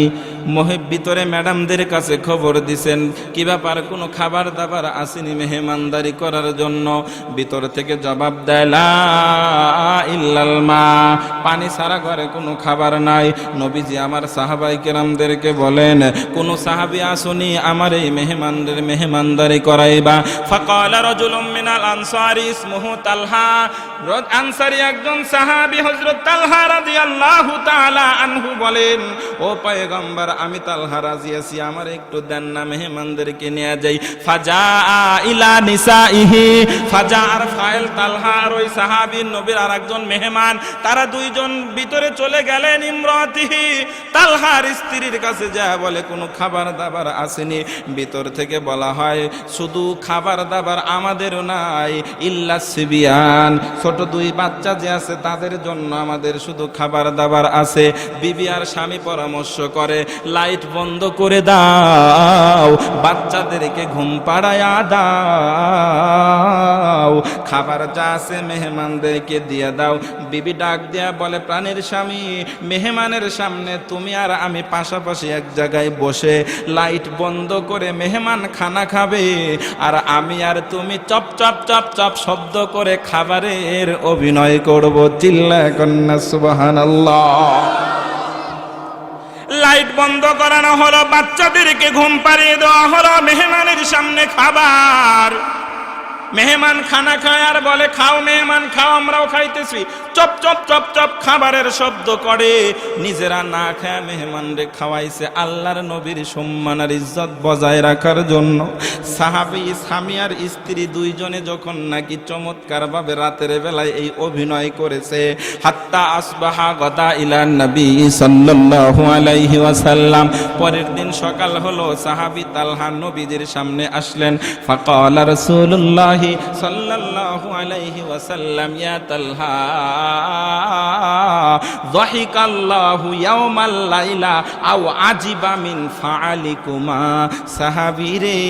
ভিতরে ম্যাডামদের কাছে খবর দিছেন কি ব্যাপার, কোনো খাবার দাবার আসেনি মেহমানদারি করার জন্য? ভিতর থেকে জবাব দেয় লা ইল্লাল মা, পানি ছাড়া ঘরে কোনো খাবার নাই। নবীজি আমার সাহাবায়ে কেরামদেরকে বলেন, কোন সাহাবী আসুনি আমার এই মেহমানদের মেহমানদারি করাইবা? ফাকালা রাজুলুম মিনাল আনসারি ইসমুহু তালহা, আনসারী একজন সাহাবী হযরত তালহা রাদিয়াল্লাহু তাআলা আনহু বলেন, ও পয়গম্বর আমি তালহা রাজি আছি, আমার একটু দেন না, মেহমানদেরকে নিয়ে যাই। ফাজা ইলা নিসাইহি, ফাজা আর ফাইল তালহা আর ওই সাহাবী নবীর আর একজন মেহমান, তারা দুইজন ভিতরে চলে গেলেন। ইমরাতিহি, তালহার স্ত্রীর কাছে যায় বলে কোনো খাবার দাবার আসেনি। ভিতর থেকে বলা হয় শুধু খাবার দাবার আমাদেরও নাই, ইল্লা সিবিয়ান, ছোট দুই বাচ্চা যে আছে তাদের জন্য আমাদের শুধু খাবার দাবার আছে। বিবি আর স্বামী পরামর্শ করে লাইট বন্ধ করে দাও, বাচ্চাদেরকে ঘুম পাড়ায়া দাও, খাবার যা আছে মেহমানদেরকে দিয়ে দাও। বিবি ডাক দেয়া বলে, প্রাণের স্বামী, মেহমানের সামনে তুমি আর আমি পাশাপাশি এক জায়গায় বসে লাইট বন্ধ করে মেহমান খানা খাবে, আর আমি আর তুমি চপ চপ চপ চপ শব্দ করে খাবারের অভিনয় করব। চিল্লায় কন্যা সুবহানাল্লাহ। লাইট বন্ধ করানো হলো, বাচ্চাদেরকে ঘুম পাড়িয়ে দেওয়া হলো, মেহমানের সামনে খাবার। মেহমান খানা খায় আর বলে খাও মেহমান খাও, আমরাও খাইতেছি। চপ চপ চপ চপ খাবারের শব্দ করে, নিজেরা না খায় মেহমানরে খাওয়াইছে আল্লাহর নবীর সম্মান আর ইজ্জত বজায় রাখার জন্য। সাহাবী স্বামী আর স্ত্রী দুইজনে যখন নাকি চমৎকার ভাবে রাতের বেলায় এই অভিনয় করেছে, হাত্তা আসবাহা গদা ইলা নবী সাল্লাল্লাহু আলাইহি ওয়াসাল্লাম। পরের দিন সকাল হলো, সাহাবী তালহা নবীজির সামনে আসলেন। ফাকালা রাসূলুল্লাহ সাল্লাল্লাহু আলাইহি ওয়াসাল্লাম, ইয়া তালহা যাহিকাল্লাহু ইয়াওমাল লাইলা আও আজিবা মিন ফাআলিকুমা। সাহাবীরে,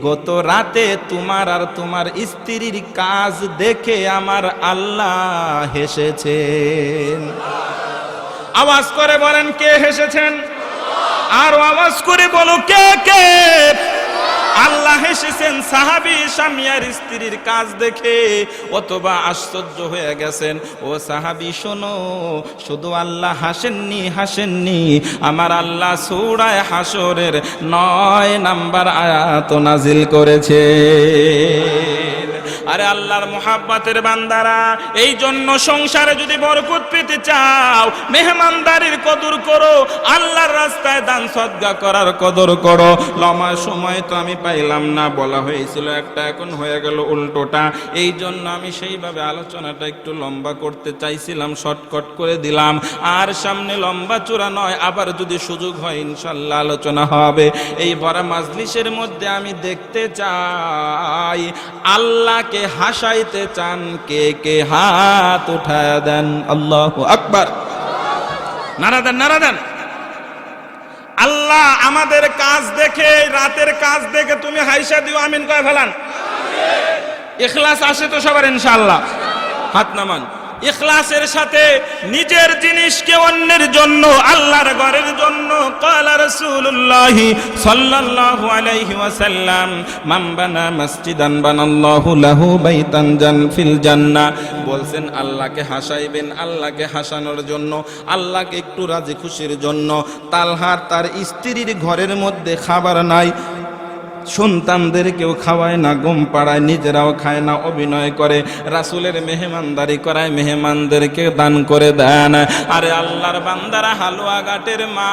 গত রাতে তোমার আর তোমার স্ত্রীর কাজ দেখে আমার আল্লাহ হেসেছেন। আওয়াজ করে বলেন কে হেসেছেন? আর আওয়াজ করে বলো কে কে? আল্লাহ হেসেছেন সাহাবী স্বামী আর স্ত্রীর কাজ দেখে, অথবা আশ্চর্য হয়ে গেছেন। ও সাহাবী শোনো, শুধু আল্লাহ হাসেননি হাসেননি, আমার আল্লাহ সূরা হাশরের 9 নাম্বার আয়াত নাজিল করেছে। আরে আল্লাহর মুহাব্বতের বান্দারা, এই জন্য সংসারে যদি বরকত পেতে চাও, মেহমানদারির কদর করো, আল্লাহর রাস্তায় দান সদকা করার কদর করো। লম্বা সময় তো আমি পাইলাম না, বলা হয়েছিল একটা, এখন হয়ে গেল উল্টোটা। এই জন্য আমি সেইভাবে আলোচনাটা একটু লম্বা করতে চাইছিলাম, শর্টকাট করে দিলাম। আর সামনে লম্বা চূড়া নয়, আবার যদি সুযোগ হয় ইনশাল্লাহ আলোচনা হবে। এই বড় মাজলিসের মধ্যে আমি দেখতে চাই আল্লাহকে হাসাইতে চান কে কে? হাত উঠায় দেন। আল্লাহু আকবার। নারা দেন, নারা দেন। আল্লাহ আমাদের কাজ দেখে, রাতের কাজ দেখে তুমি হাইসা দিও, আমিন কয় ফেলান। ইখলাস আসে তো সবার ইনশাআল্লাহ? হাত নামান। ইখলাসের সাথে নিজের জিনিসকে অন্যের জন্য, আল্লাহর ঘরের জন্য। ক্বালা রাসূলুল্লাহ সাল্লাল্লাহু আলাইহি ওয়াসাল্লাম, মান বানা মসজিদান বানাল্লাহু লাহু বাইতান ফিল জান্নাহ। বলছেন আল্লাহকে হাসাইবেন, আল্লাহকে হাসানোর জন্য, আল্লাহকে একটু রাজি খুশির জন্য। তালহার তার স্ত্রীর ঘরের মধ্যে খাবার নাই, সন্তানদেরকেও খাওয়ায় না, ঘুম পাড়ায়, নিজেরাও খায় না, অভিনয় করে, রাসূলের মেহমানদারি করায়, মেহমানদেরকে দান করে দেন। আরে আল্লাহর বান্দারা, হালুয়া ঘাটের মা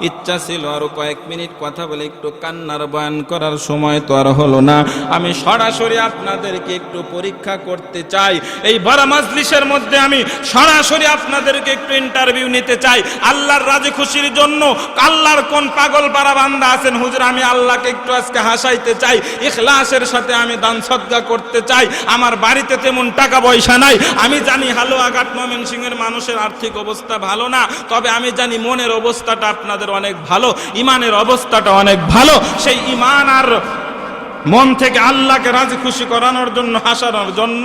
ইচ্ছা ছিল আরো কয়েক মিনিট কথা বলে একটু কান্নার বয়ান করার, সময় তো আর হলো না। আমি সরাসরি আপনাদেরকে একটু পরীক্ষা করতে চাই। এই বড় মাজলিসের মধ্যে আমি সরাসরি আপনাদেরকে একটু ইন্টারভিউ নিতে চাই। আল্লাহর রাজি খুশির জন্য আল্লাহর কোন পাগল পারা বান্দা আছেন, হুজুর আমি আল্লাহকে একটু আজকে হাসাইতে চাই, ইখলাসের সাথে আমি দান সদকা করতে চাই, আমার বাড়িতে তেমন টাকা পয়সা নাই, আমি জানি হালুয়াঘাট ময়মনসিংহের মানুষের আর্থিক অবস্থা ভালো না, তবে আমি জানি মনের অবস্থাটা আপনাদের অনেক ভালো, ইমানের অবস্থাটা অনেক ভালো। সেই ইমান আর মন থেকে আল্লাহকে রাজি খুশি করানোর জন্য, হাসানোর জন্য,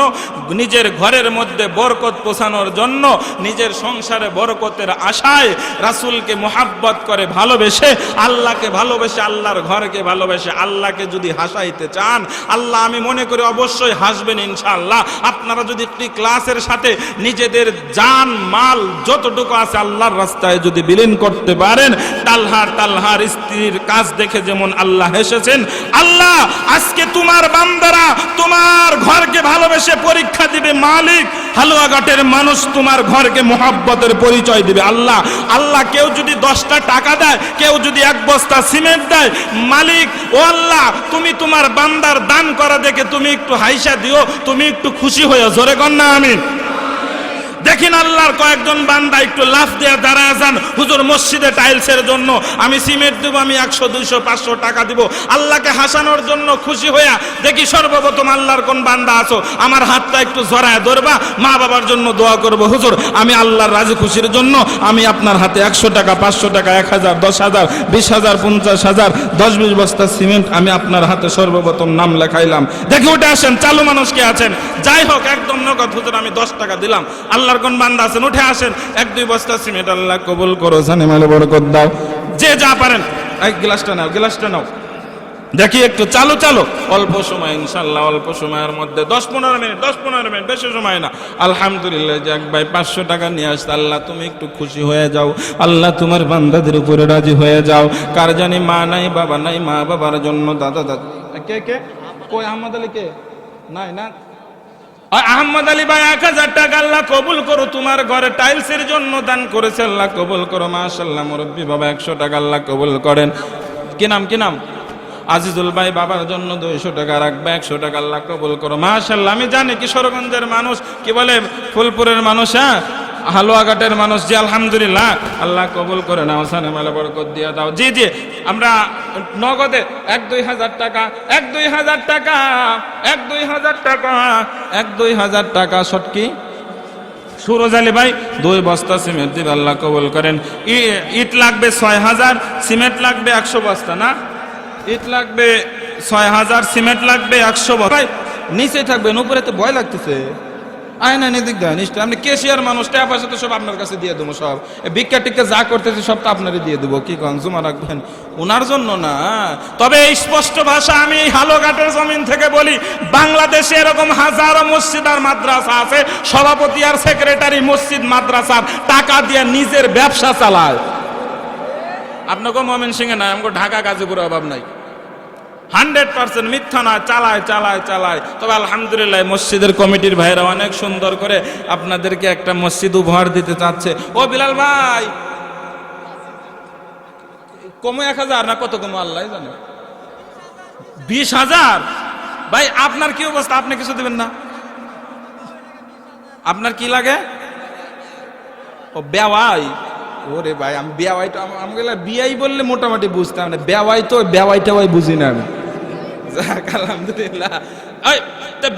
নিজের ঘরের মধ্যে বরকত পৌঁছানোর জন্য, নিজের সংসারে বরকতের আশায় রাসূলকে মুহাব্বত করে ভালোবেসে, আল্লাহকে ভালোবেসে, আল্লাহর ঘরকে ভালোবেসে আল্লাহকে যদি হাসাইতে চান, আল্লাহ আমি মনে করি অবশ্যই হাসবেন ইনশাআল্লাহ। আপনারা যদি একটি ক্লাসের সাথে নিজেদের জান মাল যতটুকু আছে আল্লাহর রাস্তায় যদি বিলীন করতে পারেন, তালহার স্ত্রীর কাজ দেখে যেমন আল্লাহ হেসেছেন, আল্লাহ আজকে তোমার বান্দারা তোমার ঘরকে ভালোবেসে পরীক্ষা দিবে মালিক। হালুয়াঘাটের মানুষ তোমার ঘরকে মুহাব্বতের পরিচয় দিবে আল্লাহ। আল্লাহ কেউ যদি 10টা টাকা দেয়, কেউ যদি 1 বস্তা সিমেন্ট দেয়, মালিক ও আল্লাহ তুমি তোমার বান্দার দান করা দেখে তুমি একটু হাইসা দিও, তুমি একটু খুশি হইও। জোরে কর না আমিন। দেখেন আল্লাহর কয়েকজন বান্দা একটু লাফ দিয়ে দাঁড়ায় যান, হুজুর মসজিদে টাইলসের জন্য আমি সিমেন্ট দেবো, আমি 100 200 500 টাকা দিব। আল্লাহকে হাসানোর জন্য খুশি হইয়া দেখি সর্বপ্রথম আল্লাহর কোন বান্দা আছো আমার হাতটা একটু জড়ায় ধরবা, মা বাবার জন্য দোয়া করবো, হুজুর আমি আল্লাহর রাজি খুশির জন্য আমি আপনার হাতে 100 টাকা 500 টাকা 1000 10000 20000 50000 10-20 বস্তা সিমেন্ট আমি আপনার হাতে সর্বপ্রথম নাম লেখাইলাম। দেখি উঠে আসেন, চালু মানুষ কে আছেন? যাই হোক একদম নগদ, হুজুর আমি 10 টাকা দিলাম। আল্লাহর কোন বান্দা আছেন? উঠে আসেন, 1-2 বস্তা সিমেন্ট আল্লাহ কবুল করো, জানে মালে বরকত দাও। যে যা পারেন, এক গ্লাসটা নাও, গ্লাসটা নাও। দেখি একটু চালু অল্প সময় ইনশাআল্লাহ, অল্প সময়ের মধ্যে 10-15 মিনিট, বেশি সময় না। আলহামদুলিল্লাহ, যাক ভাই 500 টাকা নিয়ে আসতে, আল্লাহ তুমি একটু খুশি হয়ে যাও, আল্লাহ তোমার বান্দাদের উপরে রাজি হয়ে যাও। কার জানি মা নাই, বাবা নাই, মা বাবার জন্য দাদা দাদি কে কই আহমদ আলী কে নাই না, আহমদ আলী ভাই 1000 টাকা আল্লাহ কবুল করো, তোমার ঘরে টাইলসের জন্য দান করেছে, আল্লাহ কবুল করো। মাশাআল্লাহ মুরব্বী বাবা 100 টাকা আল্লাহ কবুল করেন। কি নাম? আজিজুল ভাই বাবার জন্য 200 টাকা রাখবে, 100 টাকা আল্লাহ কবুল করো। মাশাআল্লাহ, আমি জানি কিশোরগঞ্জের মানুষ, কি বলে ফুলপুরের মানুষ, হ্যাঁ হালুয়াঘাটের মানুষ, জি আলহামদুলিল্লাহ, আল্লাহ কবুল করে নাও, সানে মালে বরকত দিয়ে দাও। জি আমরা নগদে 1-2000 টাকা 1-2000 টাকা 1-2000 টাকা 1-2000 টাকা সটকি সুরজ আলী ভাই 2 বস্তা সিমেন্ট দিবে, আল্লাহ কবুল করেন। ইট লাগবে 6000, সিমেন্ট লাগবে 100 বস্তা, না ইট লাগবে 6000, সিমেন্ট লাগবে 100 বস্তা। ভাই নিচে থাকবেন, উপরে তো ভয় লাগতেছে। আয় না নিদিক দেন, আপনি কেশিয়ার মানুষ, টাকা পয়সা তো সব আপনার কাছে দিয়ে দেবো, সব ভিক্ষা টিক্ষা যা করতেছে সব তো আপনারই দিয়ে দেবো। কি কন, জমা রাখবেন ওনার জন্য না। তবে এই স্পষ্ট ভাষা আমি এই হালুয়াঘাটের জমিন থেকে বলি, বাংলাদেশে এরকম হাজারো মসজিদ আর মাদ্রাসা আছে, সভাপতি আর সেক্রেটারি মসজিদ মাদ্রাসার টাকা দিয়ে নিজের ব্যবসা চালায়। আপনাকে ময়মনসিংহে নাই, আমাকে ঢাকা গাজীপুরে অভাব নাই। 100% মিথ্যা না, চালায়। তবে আলহামদুলিল্লাহ মসজিদের কমিটির ভাইরা অনেক সুন্দর করে আপনাদেরকে একটা মসজিদ উপহার দিতে চাচ্ছে। ও বিলাল ভাই, কমে 1000 না কত কমে আল্লাহ জানে, 20,000। ভাই আপনার কি অবস্থা, আপনি কিছু দিবেন না? আপনার কি লাগে? ও বেওয়াই। ওরে ভাই, আমি বেওয়াইটা আমাকে বিয়াই বললে মোটামুটি বুঝতাম না, বেওয়াইটা বুঝি না আমি। আলহামদুলিল্লাহ,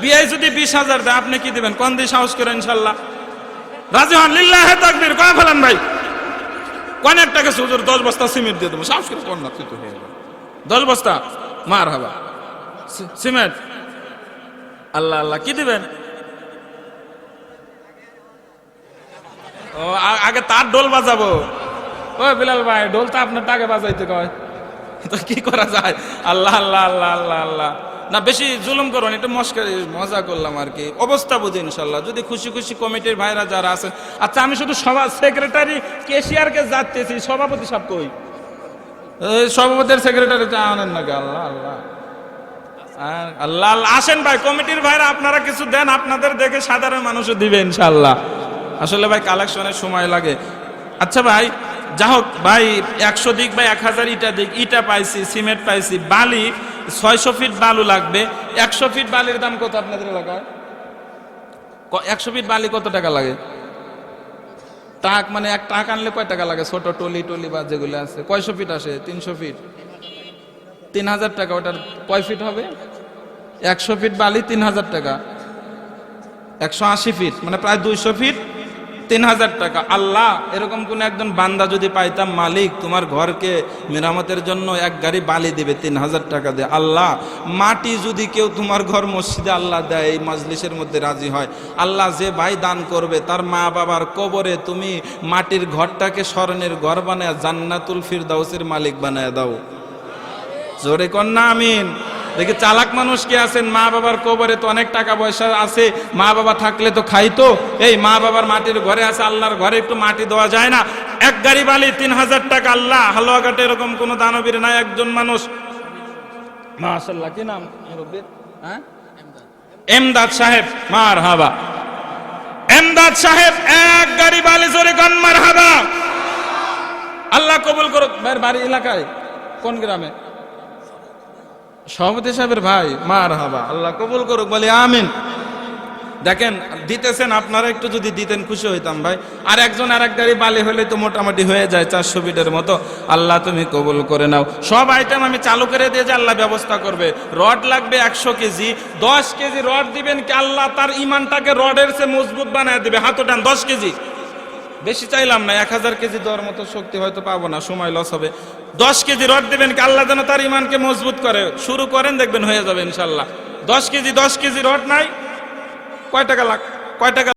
বিয়াই যদি 20,000 দেয় আপনি কি দিবেন? কোন দিয়ে সাহস করে ইনশাল্লাহ রাজি হন? লিল্লাহে তাকবীর কয় ফেলেন ভাই। কোন একটাকে হুজুর 10 বস্তা সিমেন্ট দিয়ে দেবো, সাহস করে কোন না, তুই তো 10 বস্তা মারহাবা সিমেন্ট, আল্লাহ কি দিবেন? ও আগে তার ঢোল বাজাবো। ও বিলাল ভাই, ঢোল তো আপনার টাকা বাজাইতে কয়, তো কি করা যায়? আল্লাহ না, বেশি জুলুম করুন, এটা মজা করলাম আর কি, অবস্থা বুঝি ইনশাল্লাহ। যদি খুশি কমিটির ভাইরা যারা আছে। আচ্ছা, আমি শুধু সভা সেক্রেটারি কেশিয়ারকে যাচ্তেছি, সভাপতি সব কই? সভাপতির সেক্রেটারি আনেন নাকি? আল্লাহ আসেন ভাই, কমিটির ভাইরা আপনারা কিছু দেন, আপনাদের দেখে সাধারণ মানুষও দিবে ইনশাল্লাহ। আসলে ভাই কালেকশনের সময় লাগে। আচ্ছা ভাই, যা হোক ভাই, 100 দিক ভাই 1000 ইটা দিক, ইটা পাইছি, সিমেন্ট পাইছি, বালি 600 ফিট বালু লাগবে। 100 ফিট বালির দাম কত আপনাদের এলাকায়? 100 ফিট বালি কত টাকা লাগে? টাক মানে এক টাক আনলে কয় টাকা লাগে? ছোট টলি বা যেগুলো আছে কয়শো ফিট আসে? 300 ফিট 3000 টাকা। ওটার কয় ফিট হবে? 100 ফিট বালি 3000 টাকা। 180 ফিট মানে প্রায় 200 ফিট 3000 টাকা। আল্লাহ, এরকম কোন একজন বান্দা যদি পাইতাম, মালিক তোমার ঘরকে মেরামতের জন্য এক গাড়ি বালি দিবে 3000 টাকা দিয়ে। আল্লাহ, মাটি যদি কেউ তোমার ঘর মসজিদে আল্লাহ দেয়, এই মাজলিসের মধ্যে রাজি হয়, আল্লাহ যে ভাই দান করবে তার মা বাবার কবরে তুমি মাটির ঘরটাকে স্মরণের ঘর বানায় জান্নাতুল ফিরদাউসের মালিক বানায় দাও। জোরে কন্যা আমিন। দেখি চালাক মানুষ কি আছেন, মা বাবার কবরে তো অনেক টাকা পয়সা আছে, মা বাবা থাকলে তো খাইতো, এই মা বাবার মাটির ঘরে আছে, আল্লাহর ঘরে একটু মাটি দেওয়া যায় না? এক গাড়ি বালি 3000 টাকা। আল্লাহ, হালুয়াঘাটে এরকম কোন দানবীর নাই, একজন মানুষ, মাশাআল্লাহ, কি নাম মুরব্বির? হ্যাঁ, এমদাদ সাহেব, মারহাবা। এমদাদ সাহেব এক গাড়ি বালি, জোরে কোন মারহাবা। আল্লাহ কবুল করুক। ভাইয়ের বাড়ি এলাকায় কোন গ্রামে? সভাপতি সাহেবের ভাই, মারহাবা, আল্লাহ কবুল করুক, বলি আমিন। দেখেন দিতেছেন, আপনারা একটু যদি দিতেন খুশি হইতাম ভাই। আর একজন আর এক গাড়ি বালি হলে তো মোটামুটি হয়ে যায় 400 ফিটের মতো। আল্লাহ তুমি কবুল করে নাও। সব আইটেম আমি চালু করে দিয়ে যে আল্লাহ ব্যবস্থা করবে। রড লাগবে 100 কেজি, 10 কেজি রড দিবেন কি আল্লাহ তার ইমানটাকে রডের চেয়ে মজবুত বানায় দিবে। হাত ওঠান, 10 কেজি, বেশি চাইলাম না, 1000 কেজি দেওয়ার মতো শক্তি হয়তো পাবো না, সময় লস হবে। 10 কেজি রড দিবেন কি আল্লাহ যেন তার ইমানকে মজবুত করে। শুরু করেন, দেখবেন হয়ে যাবে ইনশাল্লাহ। 10 কেজি রড নাই, কয় টাকা লাগ, কয় টাকা